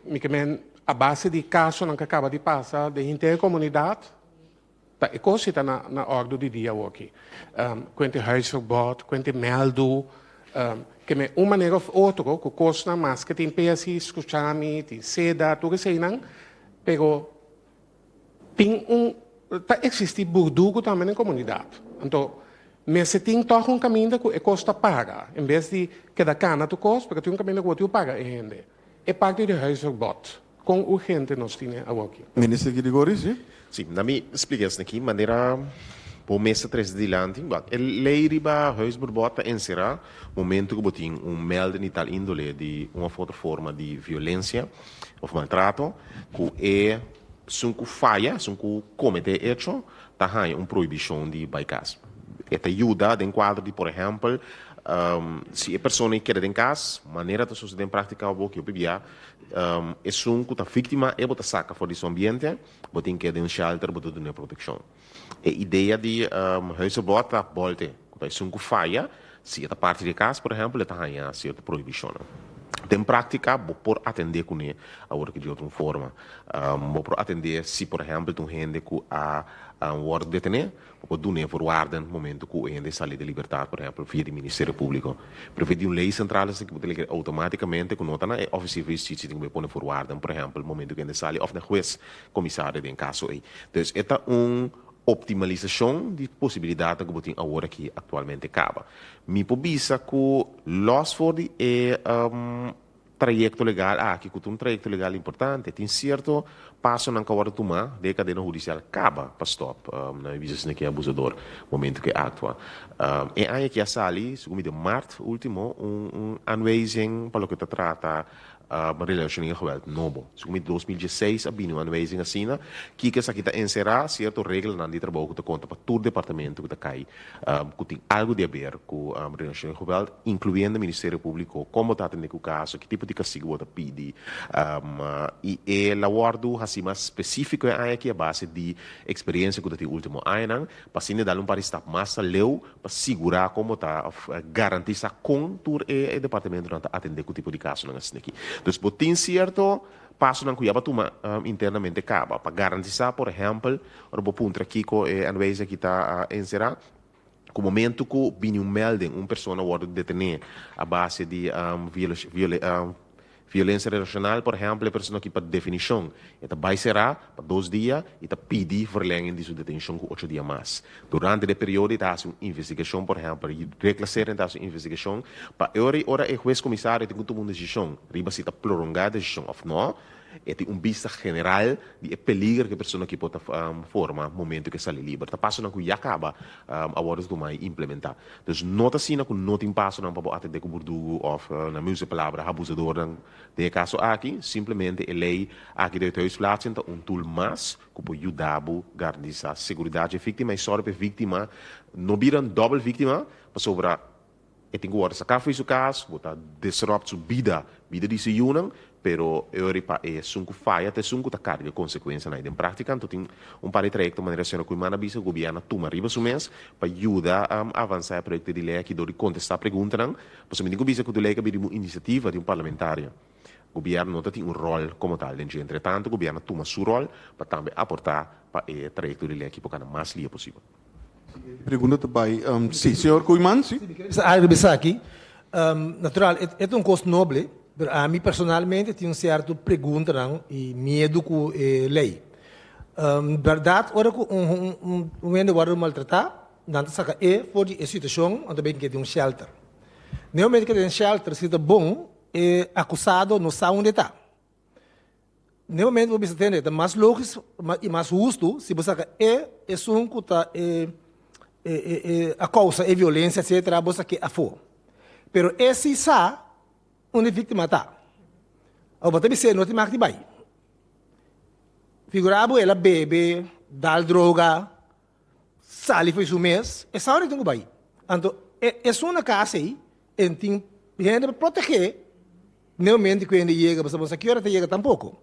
Speaker 8: a base de caso que acaba de passar da inteira comunidade, é coisa está na ordem do dia aqui. Quanto huisverbod, quanto meldo, que é uma maneira ou outra, que custa mais que tem PSI, escutami, tem seda, tudo isso aí, pero tem existe burdugo também na comunidade. Então, mas se tem todo caminho que custa paga, em vez de que da cana tu custa, porque tem caminho que tu paga ainda. É parte do huisverbod. quão urgente nós temos aqui.
Speaker 1: Minister Gregori, sim?
Speaker 9: Sim, na minha explicação aqui, maneira por mês 3 de diante, a lei riba huisverbod encerrar momento que botin melding tal índole de uma outra forma de violência ou maltrato, que é sunku falha, sunku comete hecho, tá proibição de bypass. Esta ajuda em quadro de, por exemplo, se a pessoa quer em casa, maneira de suceder em prática o que eu bebia, é sunku tá vítima e bota saca fora do seu ambiente, botin que um shelter, bota uma proteção. A ideia de huisverbod tá volte, quando é sunku falha, se a parte de casa, por exemplo, está a certa proibição. Em prática, vou por atender com ele a hora que de outra forma. Vou por atender se, por exemplo, tu gente que a hora de detener, vou dar forward no momento que o gente sai de liberdade, por exemplo, via do Ministério Público. Prevede uma lei central que automaticamente que nota na oficina de justiça tem que pôr forward, por exemplo, no momento que a gente sai, ou na juiz, comissário de caso aí. Então, é optimalização de possibilidade que você tem agora que atualmente acaba. Me pobisa que los for é trajecto legal, que é um trajecto legal importante, tem certo passo na que tomar de cadena judicial acaba para stop na visão que é abusador, momento que atua. E aí que a sali, segundo de março último, aanwijzing para o que trata relacioning geweld nobo. Segundo 2016 abbiamo aanwijzing assim, que essa aqui está encerrar certo regra na de trabalho que conta para todo departamento que está cai, que tem algo de a ver com relacioning geweld, incluindo o Ministério Público, como está atendendo o caso, que tipo de castigo você pede, e a guardo assim mais específico é aqui a base de experiência que tem último ano, para assim dar um estar mais leu para segurar como está garantir com todo o departamento não atender o tipo de caso não assim aqui. Então, botin certo passo na cuiaba tuma internamente acaba para garantir, por exemplo, o ponto aqui que a vez que está encerrar, com o momento que vem melding pessoa pode detener a base de violência relacional, por exemplo, a pessoa que para definição, ela vai será para 2 dias e ela pede verlenging de sua detenção com 8 dias mais. Durante o período, está uma investigação, por exemplo, reclassar está uma investigação, para hora o juiz comissário tem que tomar uma decisão, riba se está prolongada a decisão ou não, e tem vista geral de peligro que a pessoa que pode formar no momento que sai livre. Está passando que já acaba a hora de tomar e implementar. Então, não está assim que não tem passo para atender com o burdugo ou na minha palavra, abusador. De caso aqui, simplesmente a lei aqui de thuisplaats tool mais que pode ajudar a garantir a segurança da vítima e só para a vítima não virar double vítima, para sobrar e tem que agora sacar foi o caso, botar disrupt sua vida de se unam, pero Europa é sunco falha, até sunco tá carga consequência na em prática, então tem par de trajecto maneira sendo que mana bisa o governo toma riba su mês para ajudar a avançar o projeto de lei que do contestar pergunta não, porque me digo bisa que do lei que uma iniciativa de parlamentário. O governo não tem rol como tal, entretanto o governo toma seu rol para também aportar para o trajecto de lei que pode mais lia possível.
Speaker 1: Pergunta também, sim, senhor Koeman, sim?
Speaker 2: Aqui, natural, é um custo nobre, mas a mim personalmente tenho certo pergunta e medo com a lei. Verdade, ora que vende guarda maltratar, não saca for a situação onde bem que tem shelter. Normalmente que tem shelter, se está bom, é acusado no sabe onde está. Normalmente você tem é mais lógico e mais justo se você é um que está a causa é violência, etc., você que a for. Pero esse sa onde a vítima está. Ou você me sei, não tem mais que vai. Figurava ela bebe, dá droga, sale foi seu mês, essa hora tem que vai. Então, é uma casa aí, e tem gente para proteger. Normalmente quando chega, você que hora te chega tampouco.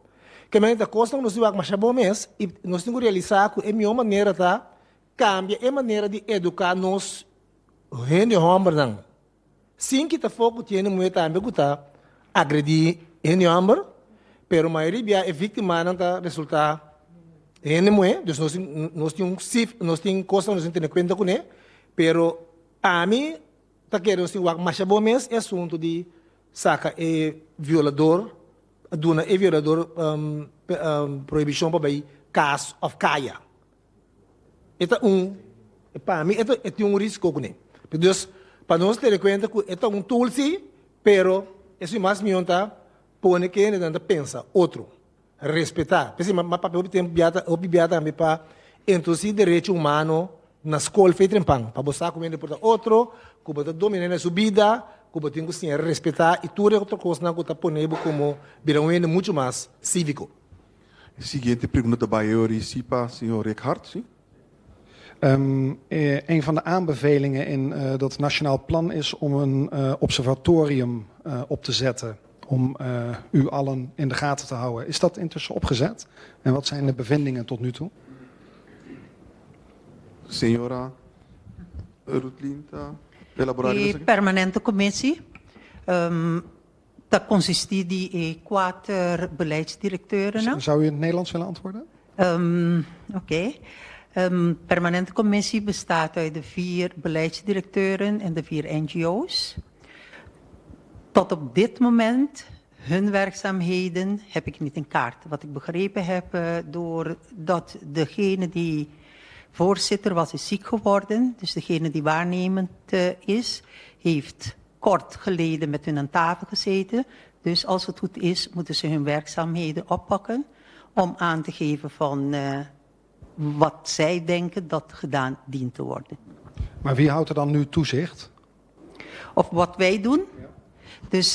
Speaker 2: Que a gente costa nós vamos mais bom mês e nós temos que realizar que é a minha maneira tá cambia a maneira de educar nos gente homem não. Sim que tá foco tem muito também que tá agredir gente homem, pero a maioria é vítima não tá resultar gente mulher, então nós temos coisa nós temos conta com ele, pero a mim tá querendo assim mais bom mês é assunto de saca é violador, duna é violador proibição para aí caso of caia. Para mim, é um risco com ele. Então, para nós ter conta que é um tool sim, pero esse mais me está põe que ele pensa outro. respeitar. Pensa, mas papel tem biata me para introduzir direito humano na escola feita em pão, para você comer por outro, que você domina a subida, que você tem que respeitar e tudo outra coisa não que você põe como virar muito mais cívico.
Speaker 1: Seguinte pergunta bij Jori Sipa, senhor Eckhart. Sim?
Speaker 10: Een van de aanbevelingen in dat Nationaal Plan is om een observatorium op te zetten. Om u allen in de gaten te houden. Is dat intussen opgezet? En wat zijn de bevindingen tot nu toe?
Speaker 1: Senhora Rutlin, elaborar
Speaker 3: De permanente commissie. Dat consisteert die 4 beleidsdirecteuren.
Speaker 10: Zou u in het Nederlands willen antwoorden?
Speaker 3: Oké. Permanente commissie bestaat uit de 4 beleidsdirecteuren en de 4 NGO's. Tot op dit moment, hun werkzaamheden heb ik niet in kaart. Wat ik begrepen heb, doordat degene die voorzitter was, is ziek geworden. Dus degene die waarnemend is, heeft kort geleden met hun aan tafel gezeten. Dus als het goed is, moeten ze hun werkzaamheden oppakken om aan te geven van wat zij denken dat gedaan dient te worden.
Speaker 10: Maar wie houdt er dan nu toezicht?
Speaker 3: Of wat wij doen. Dus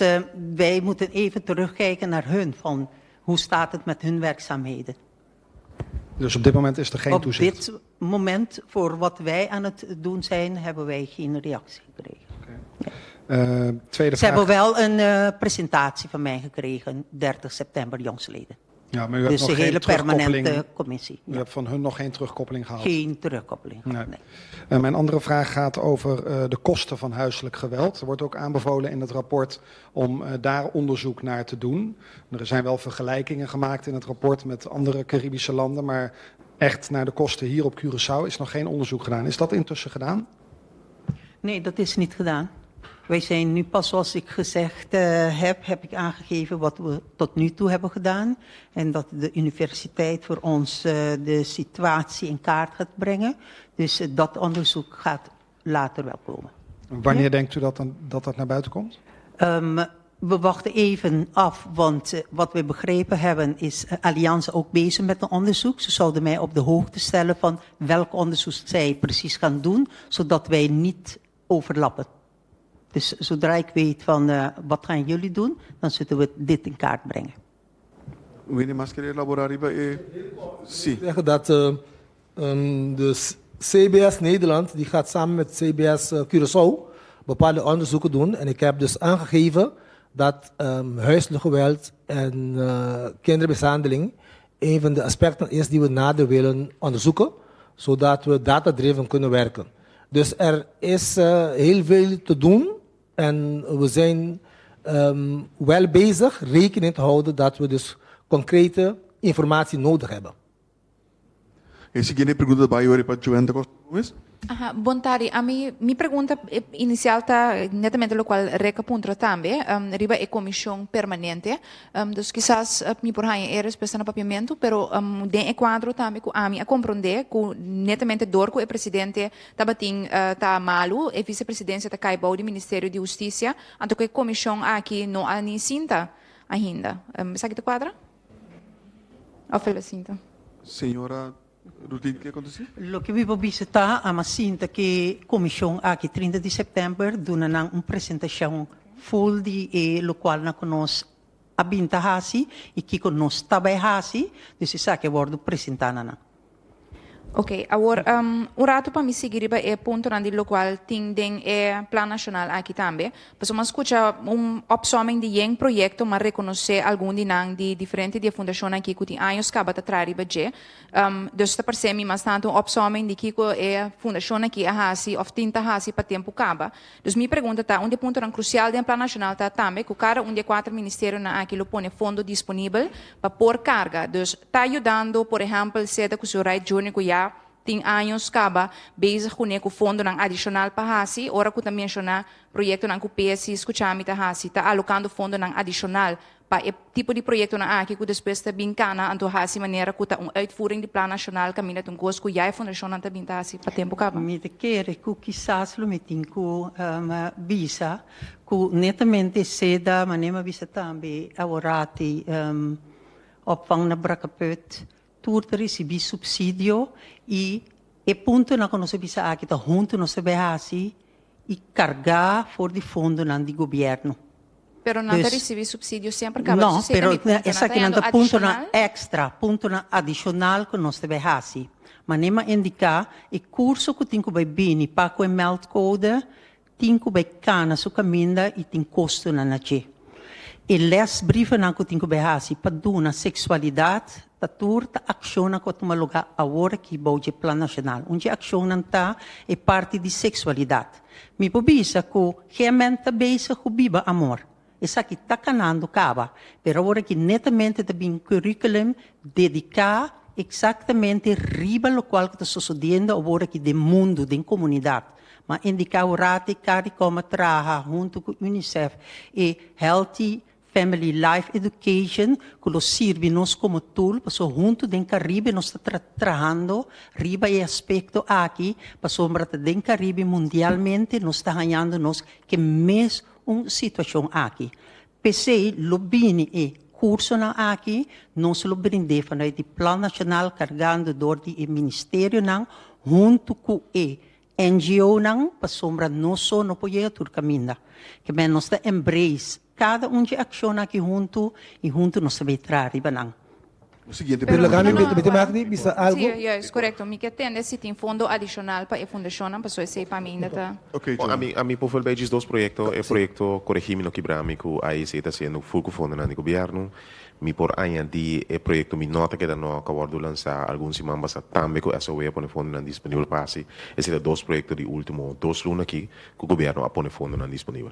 Speaker 3: wij moeten even terugkijken naar hun, van hoe staat het met hun werkzaamheden.
Speaker 10: Dus op dit moment is er geen toezicht?
Speaker 3: Op dit moment, voor wat wij aan het doen zijn, hebben wij geen reactie gekregen.
Speaker 10: Tweede
Speaker 3: Ze
Speaker 10: vraag.
Speaker 3: hebben wel een presentatie van mij gekregen, 30 september jongstleden.
Speaker 10: Ja, maar u hebt
Speaker 3: Dus
Speaker 10: nog
Speaker 3: de
Speaker 10: geen
Speaker 3: hele permanente
Speaker 10: terugkoppeling.
Speaker 3: commissie.
Speaker 10: U hebt van hun nog geen terugkoppeling gehad?
Speaker 3: Geen terugkoppeling.
Speaker 10: Nee.
Speaker 3: Nee.
Speaker 10: Mijn andere vraag gaat over de kosten van huiselijk geweld. Er wordt ook aanbevolen in het rapport om daar onderzoek naar te doen. Er zijn wel vergelijkingen gemaakt in het rapport met andere Caribische landen, maar echt naar de kosten hier op Curaçao is nog geen onderzoek gedaan. Is dat intussen gedaan?
Speaker 3: Nee, dat is niet gedaan. Wij zijn nu pas, zoals ik gezegd heb ik aangegeven wat we tot nu toe hebben gedaan. En dat de universiteit voor ons de situatie in kaart gaat brengen. Dus dat onderzoek gaat later wel komen.
Speaker 10: Wanneer denkt u dat naar buiten komt?
Speaker 3: We wachten even af, want wat we begrepen hebben is Allianz ook bezig met een onderzoek. Ze zouden mij op de hoogte stellen van welk onderzoek zij precies gaan doen, zodat wij niet overlappen. Dus zodra ik weet van wat gaan jullie doen, dan zullen we dit in kaart brengen.
Speaker 1: Wanneer mas querer elaborar hierbij? Sim.
Speaker 2: Zeggen dat de CBS Nederland die gaat samen met CBS Curaçao bepaalde onderzoeken doen. En ik heb dus aangegeven dat huiselijk geweld en kindermishandeling een van de aspecten is die we nader willen onderzoeken, zodat we data-driven kunnen werken. Dus er is heel veel te doen en we zijn wel bezig rekening te houden dat we dus concrete informatie nodig hebben.
Speaker 1: A seguinte pergunta bij Jori para Joenda Costa Gomes.
Speaker 11: Ajá, bom tarde. A mi pregunta inicial está netamente lo cual recapuntra también, riba e comisión permanente. Dus quizás mi por ahí eres pensando en papiamento, pero de cuadro también a mí a comprender que netamente dorco el presidente tabating ta malu e vicepresidencia ta caibau di Ministerio de Justicia, anto que comisión aquí no ani cinta ainda. Sabe de quadra? Ou fela cinta?
Speaker 1: Senhora Rutlin, ¿qué aconteceu?
Speaker 3: Lo que vi visitar a Macinta que comissão aqui 30 de setembro dona uma apresentação full de lo qual na conosco abinta hasi e que conosco também hasi, dus isso que vou apresentar na.
Speaker 11: Ok, agora un rato para mi seguir e punto nandi lo qual ting den e plan nacional aqui também. Mas uma escuta opsomming de yen proyecto mas reconocer algum de nang de diferente de fundação aqui que tem anos acaba de trari baje. Dus está percebe mas tanto opsomming de kiko e fundação aqui a hasi of tinta hasi para tempo acaba. Dus mi pergunta tá onde ponto crucial de plan nacional tá também que cada de 4 ministério na aqui lo pone fundo disponível para por carga. Dus tá ajudando, por exemplo, seda que o right journey que já tem anos acaba bezig com o fundo ng adicional para hasi, ora que também menciona projeto ng PSI escuchami ta hasi, tá alocando fundo ng adicional para e tipo de projeto na aqui que depois está bincana anto hasi maneira que tá uitvoering de plan nacional caminha tum gosto que já fundação anta binta hasi para tempo acaba.
Speaker 3: Me te quer que quizás lo metin com visa, que netamente seda manema visa também avorati opvang na Bracaput, turta recebi subsídio e ponto na que nós bisa aqui tá junto nós behasi e cargar for de fundo nan di governo.
Speaker 11: Pero não
Speaker 3: Dus-
Speaker 11: recebi subsídio sempre acaba
Speaker 3: No,
Speaker 11: de
Speaker 3: pero
Speaker 11: ser
Speaker 3: essa que nanda punto na extra, punto na adicional que nós deve hasi. Mas nema indicar e curso que tinha vai bini para com melt code, tinha vai cana su caminda e tem custo na nache. E les brieven na que tinha vai hasi para duna sexualidade, ta turta ação que toma lugar agora que boje plan nacional. Onde ação nanta é parte de sexualidade. Mi pobisa que realmente beisa com biba amor. Essa aqui está canando cava, pero agora que netamente tem um currículo dedicado exatamente riba lo qual que está sucedendo agora que do mundo, da comunidade. Mas indicar o rate cari como trabalha junto com o UNICEF e Healthy Family Life Education, que lo sirve nós como tool, passou junto do Caribe, nós está trabalhando, riba e aspecto aqui, passou do Caribe mundialmente, nós está ganhando nós que mesmo uma situação aqui. PC, lo bini e curso na aqui, nós lo brinde van de Plan Nacional cargando door die Ministério não, junto com o NGO não, para sombra não só no poder turcaminda. Que men nós está embrace cada de ação aqui junto e junto nós vai trazer não.
Speaker 1: O seguinte,
Speaker 2: Pero
Speaker 1: pergunta.
Speaker 2: lagami bete bisa algo.
Speaker 11: Sim, é correto. Me que tem se tem fundo adicional para a fundação, para só esse para mim tá.
Speaker 1: Ok,
Speaker 9: Bom,
Speaker 1: John.
Speaker 9: a mim por ver esses dois projetos, o projeto Corregime no Quibramico, aí está sendo full fundo no governo. Mi por añadir el proyecto, mi nota que no acabo de lanzar alguns semanas também com essa web pone fundo disponível para si. Esses são dois projetos de último 2 lunas aqui que o governo pone fundo disponível.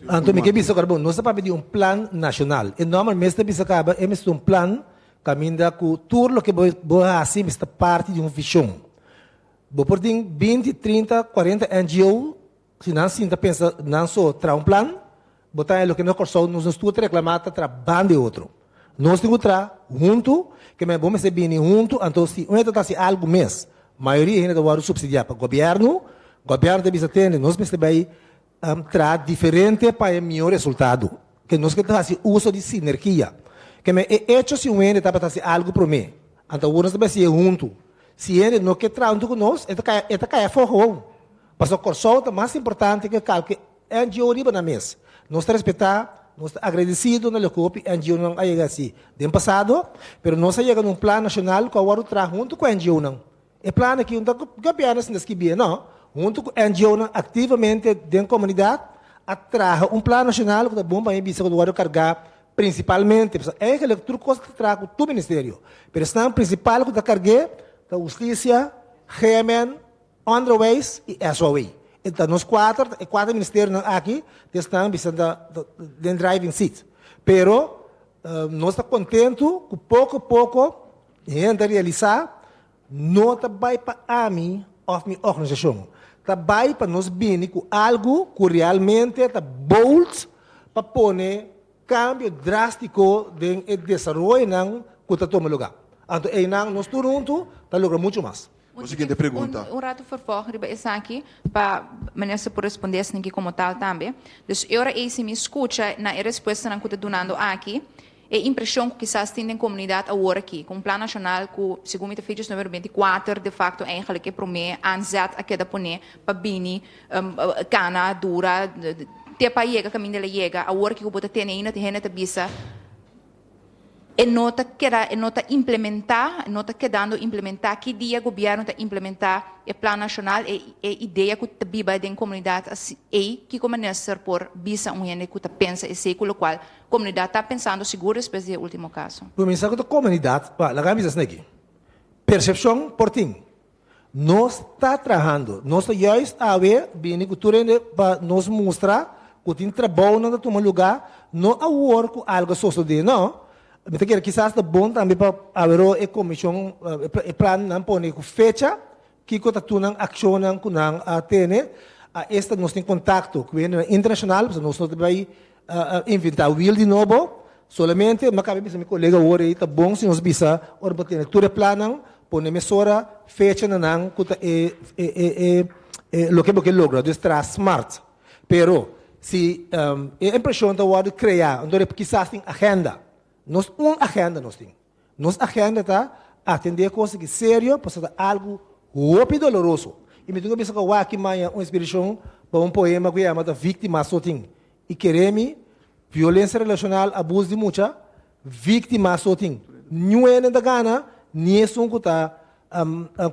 Speaker 2: Anto mi que bisa carbon, nós está para um plano nacional. E normalmente bisa acaba é um plano caminda com tudo o que boa assim está parte de visão. Bo por 20, 30, 40 NGO, se não se pensa não só tra plano, botar o que nós corso nos estudos reclamata tra bande outro. Nós temos tra junto, que me bom se bem junto, então se um está se algo mês, maioria ainda do subsidiar para governo deve ter, nós me bem tra diferente para melhor resultado, que nós que tá se uso de sinergia, que me é hecho se um está para se algo para mim, então nós deve ser junto, se ele não quer tra junto com nós, eta cai forró, mas o corso é mais importante que calque NGO riba na mesa, nós respeitar nós agradecidos na LOCOP, a NGO não chega assim. De passado, mas nós chegamos num plano nacional que agora traz junto com a NGO não. É plano que não governo se desquibia, não. Junto com a NGO não, ativamente dentro da comunidade, traz plano nacional que é bom para a bisa que agora carregar principalmente, é aquele truque que traz com o ministério. Mas o principal que carregar é a justiça, GMN, Underways e SOA. Então, nós quatro ministérios aqui estão visando de driving seat. Pero, nós estamos contentos que pouco a pouco, a gente realizar, não vai para a minha organização. Vai para nós bem com algo que realmente está bold para pôr cambio drástico de desenvolvimento que está tomando lugar. Então, nós todos juntos, está logrando muito mais.
Speaker 1: O seguinte pergunta.
Speaker 11: Rato vervolg riba essa aqui para menessa por responder assim como tal também. Dus ora esse me escuta na resposta na que está donando aqui. É impressão que quizás tem na comunidade agora aqui, com um plano nacional que, segundo a feita número 24, de facto, eigenlijk é para mim, aanzet a cada pone para bini, cana, dura, te para chega, caminho dela chega, agora que o bota tem ainda, tem ainda bisa. E nota implementar, nota quedando implementar, que dia o governo está implementar o plano nacional e ideia que está viva dentro da comunidade e que começa por bisa gente que está pensa e sei com o qual a comunidade está pensando seguro depois do último caso.
Speaker 2: Para mim, sabe que a comunidade, lá vamos aqui, percepção por ti, nós está trabalhando, nós já a ver, bem que tudo para nos mostrar que tem trabalho não toma lugar, não há work algo suceder, não. Me quer quizás é bom também para haver a comissão, o plano não põe com fecha, que está tunang ação não kunang atene, esta nós tem contato com o internacional, nós não vai inventar o wheel de novo, solamente, mas cabe meu colega agora está bom se nós bisa, ora para ter tudo plano, põe emissora, fecha não, que lo que logra, dus traz smart, pero se a impressão está agora criar, então quizás tem agenda. Nós agenda nós tem. Nossa agenda tá atender coisas que sério, para algo roupa doloroso. E me tenho que pensar que aqui amanhã uma inspiração para um poema que chama Vítima Soting. E queremos violência relacional, abuso de muita, vítima Soting. Não é da gana, nem é só que está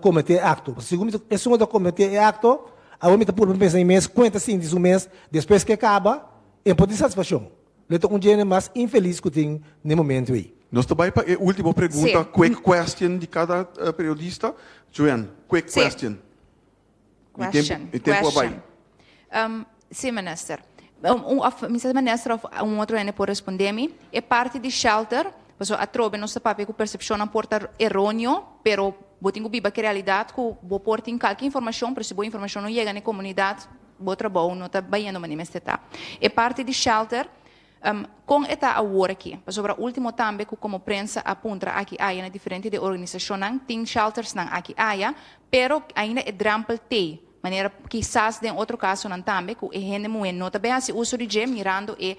Speaker 2: cometer acto. Se é só que cometer acto, a homem está por pensar em mês, 50 cêntimos um mês, depois que acaba, é por satisfação. Leto um dia mais infeliz que tem no momento aí.
Speaker 1: Nós também para a última pergunta, quick question de cada periodista. Joanne, quick question.
Speaker 11: Sim, minister. Mr. Minister, outro ano por responder-me. É parte de shelter, mas a trobe nossa papel com percepção não porta errôneo, pero botinho biba que realidade que bo porta em qualquer informação, para se boa informação não chega na comunidade, bo trabalho não está bem no manifestar. É parte de shelter. Com esta agora aqui, sobre o último também que como prensa aponta aqui aí na diferente de organização tem shelters não aqui aí, pero ainda é drampel te, maneira quizás em outro caso não também que é gente muito nota bem assim uso de mirando é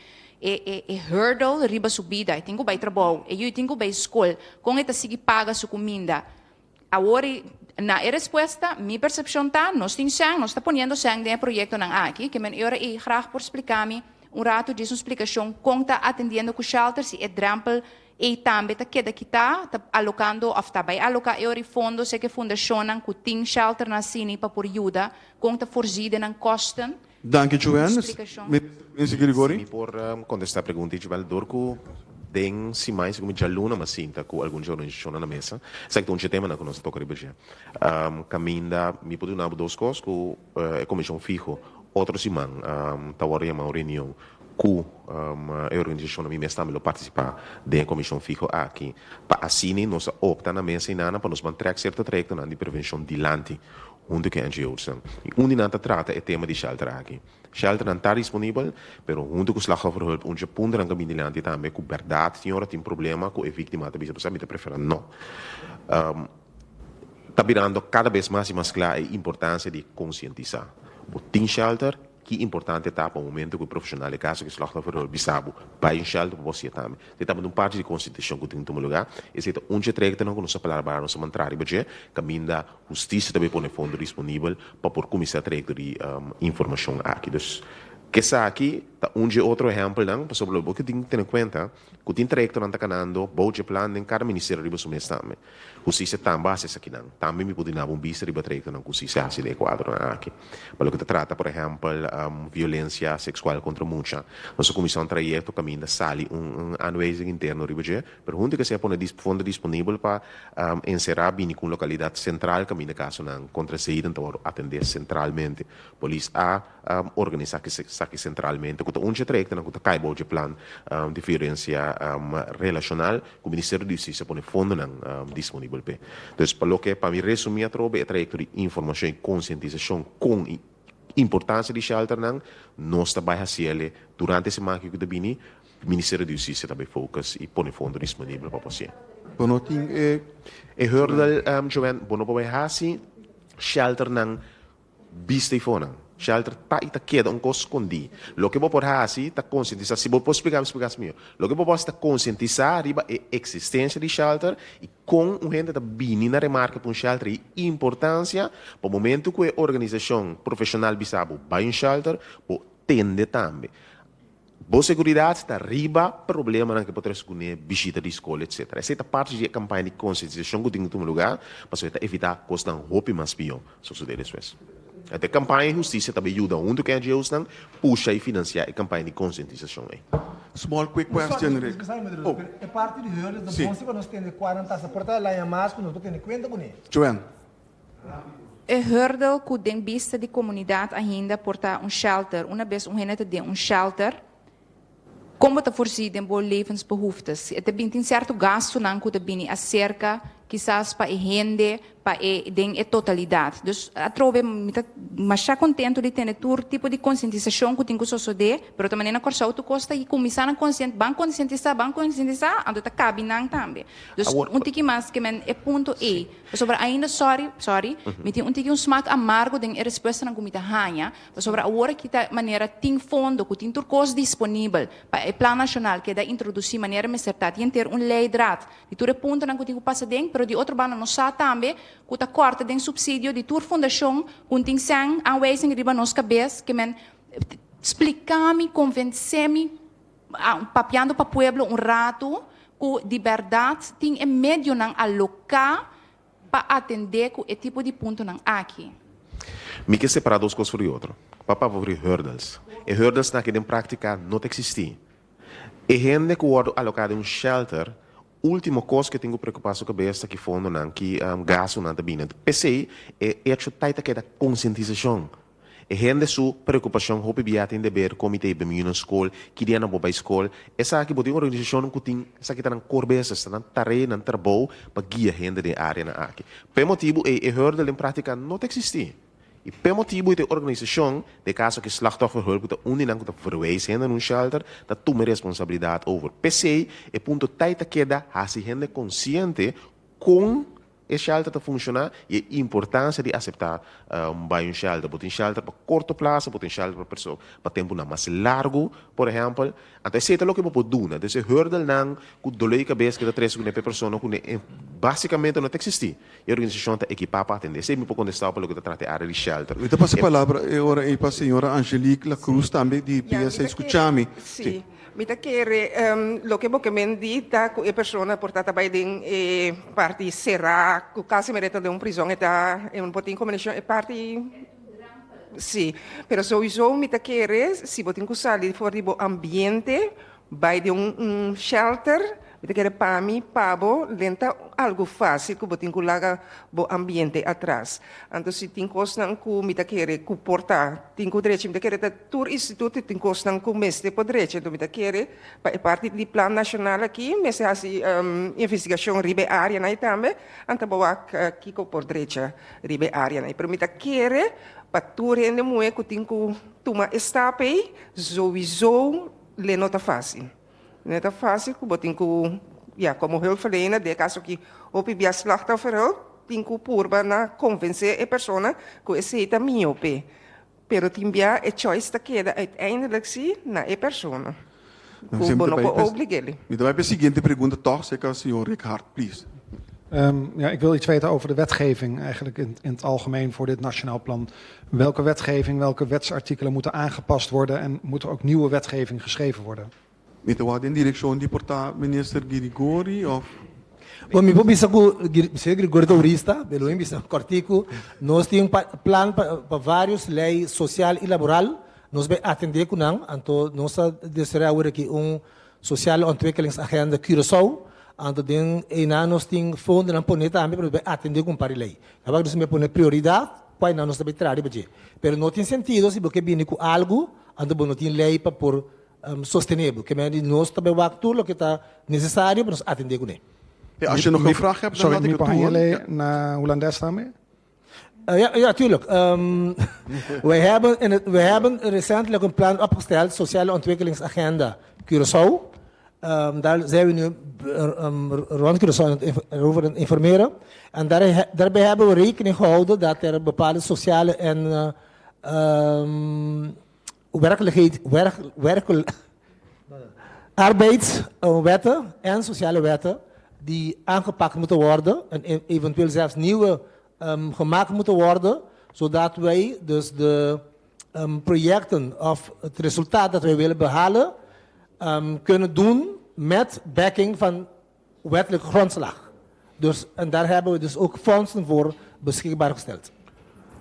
Speaker 11: hurdle riba subida, e tenho bem trabalho, e eu tenho bem escola, com esta sigue paga sua comida, agora na resposta, minha percepção tá, nós está ponendo sangue no projeto não aqui, que eu ia graag por explicar-me rato diz uma explicação como está atendendo com shelter, se é drampel e também está queda que está alocando, está bem alocar e fundo, se que fundação que tem shelter na cine para por ajuda, como está forzido na costa.
Speaker 1: Dank je, Joanne. Minister Grigori.
Speaker 9: Sim, por contestar a pergunta, eu vou den si mais como já luna mas sinta com alguns organizações na mesa sei que um tema na que nós toca ribeja caminda me pode dar duas coisas com a comissão fijo outro semana tawari uma reunião com a organização na minha mesa também participar da comissão fijo aqui para assim nós opta na mesa e nana para nos manter certo trajecto na de prevenção dilante onde que NGO's são e onde nanta trata é tema de shelter aqui shelter não está disponível, pero onde que slachtofferhulp onde punta na caminho dilante também com verdade senhora tem problema com a vítima também você me prefere não está virando cada vez mais e mais clara a importância de conscientizar o tem shelter que importante está para o momento que o profissional de caso que slachtofferhulp bisabo vai em shelter para você também você está uma parte de constituição que tem no lugar e se onde trata não conosco para palavra não se manter porque caminho da justiça também põe fundo disponível para por começar a trazer informação aqui dus que essa aqui tá onde outro exemplo não para sobre o que tem que ter em conta que tem trajecto não está canando budget plan em cada ministério riba sumês também justiça também essa aqui não também me pode dar vista riba trajecto não justiça assim de quadro aqui para o que trata por exemplo violência sexual contra mulher nossa comissão trajecto caminho da sali análise interno riba je per onde que se põe fundo disponível para encerrar bem com localidade central caminho caso não contra saída então atender centralmente polícia organizar que aqui centralmente, que onde trajecto não que cai budget plan diferença relacional, o Ministério da Justiça põe fundo não disponível pe. Então, para o que para me resumir a trobe, é trajecto de informação e conscientização com importância de shelter não, nós também fazemos durante esse mês que bini, o Ministério da Justiça também foca e põe fundo disponível para você.
Speaker 1: Bonoting
Speaker 9: e hurdle Joanne, bono para fazer shelter não vista e fona. Shelter tá ita queda coisa escondi. Lo que vou por assim tá conscientizar. Se vou explicar meu. Lo que vou poder conscientizar riba a existência de shelter e com um gente da bini na remarca para um shelter e importância para o momento que a organização profissional bisabo vai em shelter, por tende também. Boa segurança está riba problema que pode escolher visita de escola etc. Essa é a parte da campanha de conscientização que tem no lugar para evitar coisas não roupa mais pior suceder isso. A campanha de justiça também ajuda onde que a NGOs não puxa e financia a campanha de conscientização.
Speaker 1: Small quick question, Rick.
Speaker 2: É parte de hurdles da bolsa que nós temos 40 essa porta lá em mais que nós temos conta com ele.
Speaker 1: Joanne.
Speaker 11: É hurdle que tem vista de comunidade ainda portar shelter, uma vez gente tem shelter, como está forcido em boas levensbehoeftes. É também tem certo gasto não que também acerca quizás para a gente, para a totalidade. Dus, atrove, mas já contento de ter todo tipo de conscientização que tem que suceder, mas também na corção tu costa e começar a conscientizar, ando tá cabinang também. Dus, tiki mais que men é ponto E. Sobre ainda, sorry, me tem tiki smaak amargo den resposta na comida hanha, sobre a hora que tá maneira tem fundo, que tem turcos disponível para o plano nacional que da introduzir maneira me certa, e ter leidraad, de todo ponto na que tem que passar dentro, pero de outro bana não sa também, que tá corta den subsídio de tur fundação, que tem sang aanwijzing riba nos cabeça, que men explicar-me, convencer-me, papiando para pueblo rato, que de verdade tem meio não alocar para atender com esse tipo de ponto não aqui.
Speaker 9: Me quer separar duas coisas sobre o outro. Papa sobre hurdles. E hurdles na que em prática não existem. E gente que wordt alocado em shelter, última coisa que tenho preocupação com a cabeça que fundo não que gasto não também. PC é hecho taita que da conscientização. E gente sua preocupação hope biata em dever comitê bem na escola, que dia na boa escola. Essa aqui botem organização que tem essa que tá na corbesa, está na tarefa, na trabalho para guiar gente de área na aqui. Por motivo e hurdle em prática não existe. E por motivo de organização, de caso que slachtoffer hulp dat ondienang dat verwijzen in een shelter, dat toma responsabilidade over. PC e ponto tijd queda hasi gente consciente com o shelter te funcionar e a importância de aceitar um shelter. Botem shelter para curto prazo, botem shelter para pessoa para tempo mais largo, por exemplo. Então, se é o que eu posso dar, desse hurdle não, que dolei cabeça que da três com a pessoa, que basicamente não existe. E a organização está equipada para atender. Se me pode contestar para o que está tratando a área de shelter.
Speaker 1: Eu passo a palavra agora para a senhora Angelique Lacruz, também de PSA Escuchami.
Speaker 4: Sim. Mita quere lo que boke mendita ku e persona portata by ding e parti será ku kasi merita de prisão eta e botin combinação e parti sì, pero sowieso mita quere si botin ku sali for di bo ambiente by de shelter. Mita quere para mim, pabo, lenta algo fácil que botin ku laga bo ambiente atrás. Então se tem coisa que mita quere ku porta, tem ku direito, mita quere da tour instituto tem coisa que mestre por direito, então mita quere para parte do plano nacional aqui, mestre assim investigação ribe área na também, anta boa aqui ko por direito ribe área na, pero mita quere para tour rende moe que tem ku toma estape, sowieso le nota fácil. Não é fácil, que botem com, como eu falei, de caso que o PBA slachtoffer tem que purba na convencer a pessoa que esse é miope, pero timbia é choice da queda uiteindelijk sim na a pessoa. O bono obligue.
Speaker 1: E daarbij de seguinte pergunta toch, zeker senhor Rickard, please.
Speaker 10: Ik wil iets weten over de wetgeving eigenlijk in het algemeen voor dit nationaal plan. Welke wetgeving, welke wetsartikelen moeten aangepast worden en moet er ook nieuwe wetgeving geschreven worden?
Speaker 1: Met wat in direction die porta minister Girigori of?
Speaker 2: Bom, me vou pensar com o Grigori Taurista, pelo menos no cortico, nós temos plano para vários leis social e laboral, nós vamos atender com não, então nós desejaremos agora aqui social ontwikkelingsagenda Curaçao, então nós temos fundo na poneta também para atender com para lei. Agora nós vamos pôr prioridade, qual não nós também trabalhar para pero não tem sentido se você viene com algo, então não tem lei para pôr sustentável, que nós também vamos tudo o que está necessário para nos atender com ele.
Speaker 1: Als je nog een vraag hebt, dan laat ik het toe.
Speaker 10: Naar Hollandes daarmee?
Speaker 2: Ja, tuurlijk. We hebben recentelijk een plan opgesteld, Sociale Ontwikkelingsagenda Curaçao. Daar zijn we nu rond Curaçao over aan het informeren. En daarbij hebben we rekening gehouden dat er bepaalde sociale en arbeidswetten en sociale wetten die aangepakt moeten worden en eventueel zelfs nieuwe gemaakt moeten worden, zodat wij dus de projecten of het resultaat dat wij willen behalen kunnen doen met backing van wettelijke grondslag. Dus, en daar hebben we dus ook fondsen voor beschikbaar gesteld.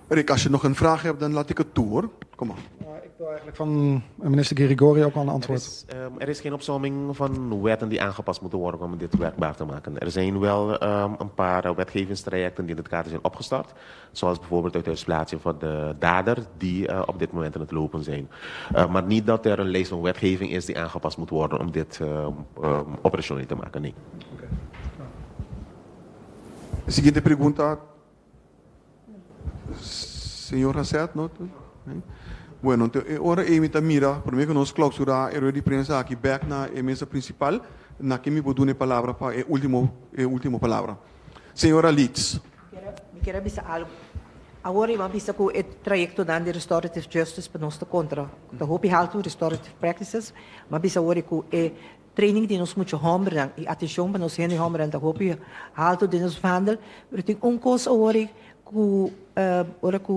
Speaker 1: Rick, als je nog een vraag hebt, dan laat ik het toe hoor. Kom maar.
Speaker 10: Ik wil eigenlijk van minister Girigori ook al een antwoord.
Speaker 9: Er is geen opsomming van wetten die aangepast moeten worden om dit werkbaar te maken. Er zijn wel een paar wetgevingstrajecten die in het kader zijn opgestart. Zoals bijvoorbeeld uit de uitplaatsing van de dader die op dit moment aan het lopen zijn. Maar niet dat er een lijst van wetgeving is die aangepast moet worden om dit operationeel te maken. Nee.
Speaker 1: Siguiente pregunta. Señor Hasset, ¿no? Bueno, entonces, ahora emita mira, por mí que nos clausura el de prensa aquí back na mesa principal, na que me puedo dar palabra para el último palabra. Señora Leeds.
Speaker 5: Me quero avisar algo. Agora eu avisa que o trajecto dan de restorative justice para nós contra. Da hope halto restorative practices, mas avisa agora que o training de nós muito hombren e atenção para nós gente hombren da hope halto de nós handel. Eu tenho coisa agora que ora que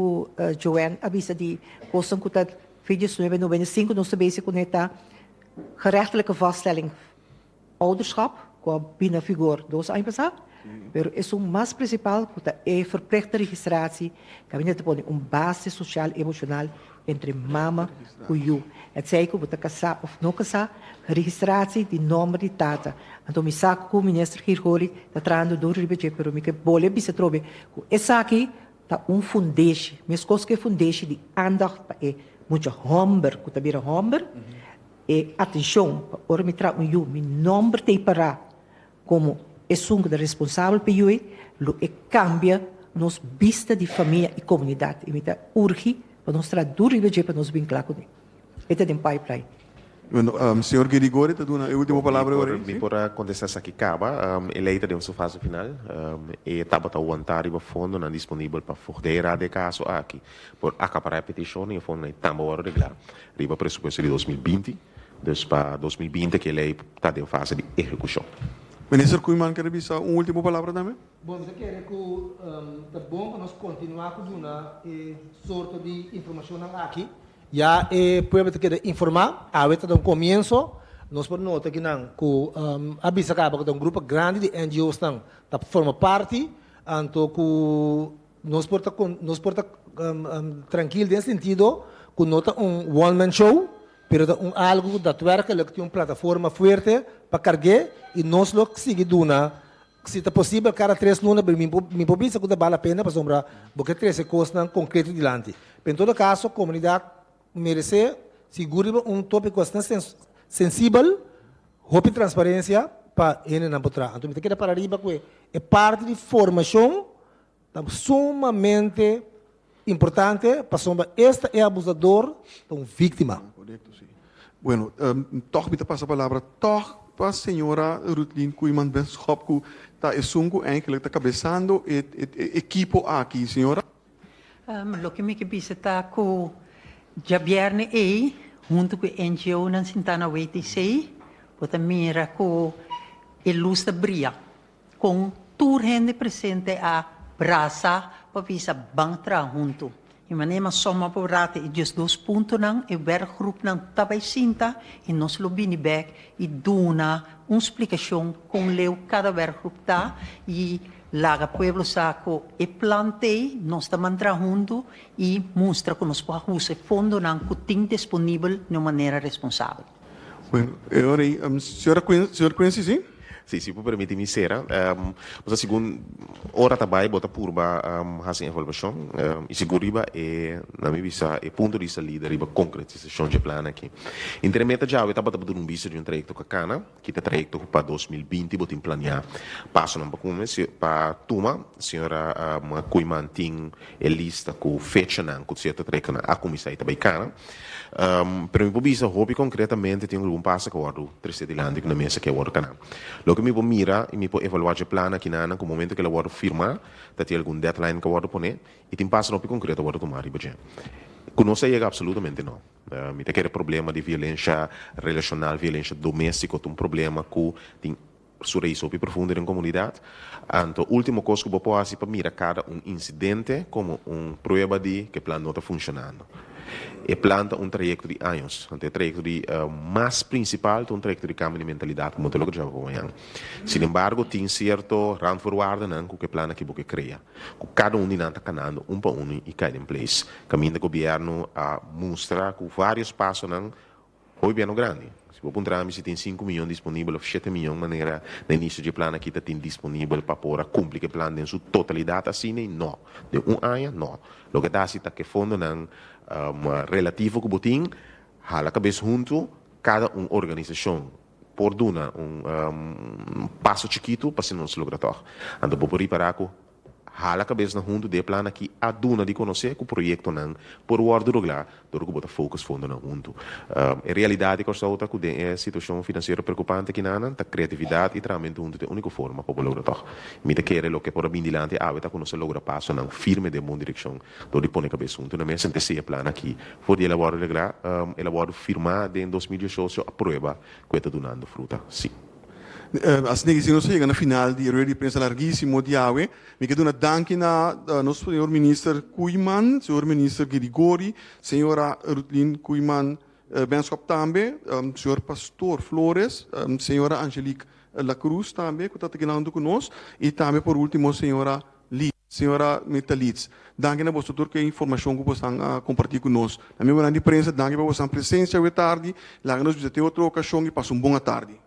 Speaker 5: Joanne avisa de coisa que tá vídeos 995 nós bezig com esta gerechtelijke vaststelling ouderschap qua binnen figuur dos aanpassen. Pero es un más principal que é verplichte registratie, que viene te pone base social emocional entre mama e eu. Het zij que você casar of não casar, registratie de nome de tata. Então me saco com o ministro Girgoli, tá trando do ribeje, pero me que bole bisa trobe. Essa aqui tá foundation, mes coisas que foundation de aandacht para muito homber, que tá vira homber. E atenção, ora me trago eu, me nome te para como é um responsável por isso, e cambia nos vista de família e comunidade. E me urge para nós traduzir para nos vincular com ele. Este é um pipeline.
Speaker 1: Bueno, senhor Guirigori, te dou a última palavra agora.
Speaker 9: Me por contestar essa aqui acaba, eleita de sua fase final, e estava a aguentar o fundo não disponível para fordear de caso aqui. Por acabar a petição, e o fundo também agora regular. Riba presupuesto de 2020, dus para 2020 que ele está em fase de execução.
Speaker 1: Minister Koeman, quer dizer última palavra também?
Speaker 2: Bom, eu quero que é bom para nós continuar com uma sorte de informação aqui. Já podemos informar, a vez do começo, nós podemos notar que a bisa acaba com um grupo grande de NGOs que forma parte, então que nós podemos tranquilo nesse sentido, que nota one-man show, pero algo da tuerca que tem uma plataforma forte para carregar e nós lo seguir duna se é possível cada 3 lunas me pobisa que vale a pena para sombra porque 3 coisas concreto diante. Em todo caso, a comunidade merece seguro tópico bastante sensível, hope transparência para ele não botar. Então, me queda para arriba que é parte de formação sumamente importante para sombra este é abusador, então vítima.
Speaker 1: Correcto, sim. Bueno, toch me passa a palavra, toch para a senhora Rutlin Koeman Benschop, que está esungo eigenlijk, está cabeçando o equipo aqui, senhora?
Speaker 3: Lo que me quebisa está com já vierne aí, junto com a NGO na Sintana WTC, pode mira com a luz da bria, com toda gente presente a braça para visa bantra junto. E maneira soma por rate e just 2 pontos nang e werkgroep nang tabay sinta e nos lobini back e duna explicação com leu cada werkgroep tá e laga pueblo saco e plantei nos ta mantra junto e mostra que nos pode usar fundo nang kuting disponível de maneira responsável.
Speaker 1: Bueno, agora senhora Quincy, sim?
Speaker 9: Sim, se me permite me ser, mas a segunda hora também bota purba fazer evaluação e seguriba na minha vista é ponto de saída riba concretização de plano aqui. Intermeta já eu estava dando vista de trajecto com a cana que está trajecto para 2020 botem planear passo não para tuma senhora Koeman tem lista com fecha não com certa trajecto a comissão também cana. Pero mi pobisa hobby concretamente tem um passo que eu guardo 3 de lande na mesa que eu guardo canal. Lo que mi po mira e mi po evaluar o plano aqui na com o momento que eu guardo firmar, tá tem algum deadline que eu guardo poner e tem passo hobby concreto eu guardo tomar riba já. Conosco chega absolutamente não. Mi tem aquele problema de violência relacional, violência doméstica, um problema que tem sua raiz profunda em comunidade. Então, a última coisa que eu posso fazer para mirar cada incidente como prova de que o plano não está funcionando. E planta trajecto de anos, um trajecto de mais principal, um trajecto de cambio de mentalidade, como eu já vou falar. Sin embargo, tem certo randvoorwaarden que o plano que você cria. Cada de nós está canando para e cai em place. Caminho do governo a mostrar que vários passos hoje bem grande. Se você encontrar se tem 5 milhões disponíveis ou 7 milhões maneira no início de plano aqui tem disponível para poder cumprir o plano em sua totalidade assim não. De ano não. O que dá se está que fundo não relativo que botim, hala cabeça junto, cada organização por duna passo chiquito para se nos lograr. Então, por preparar hala cabeça na junto de plano aqui a duna de conhecer que o projeto não por o ordem do lá do que botar focus fundo na junto em realidade que outra que é situação financeira preocupante que nana a criatividade e realmente junto é a única forma para lograr toch me te querer lo que por bem dilante a veta quando se logra passo não firme de boa direção do de pôr cabeça junto na mesa se plano aqui for de elaborar lá elaborar firmar de 2018 aprova que está donando fruta sim.
Speaker 1: As negociações chegam na final de rueda de prensa larguíssimo de AWE, me quero dar danke na nosso senhor ministro Kuiman, senhor ministro Grigori, senhora Rutlin Kuiman Benschop também, senhor pastor Flores, senhora Angelique La Cruz também, que está aqui conosco, e também por último senhora Lee. Senhora Metalitz, danke na você que a informação que você compartilha conosco. Na minha de prensa, danke para a presença hoje tarde, lá nos visite outra ocasião e passe uma boa tarde.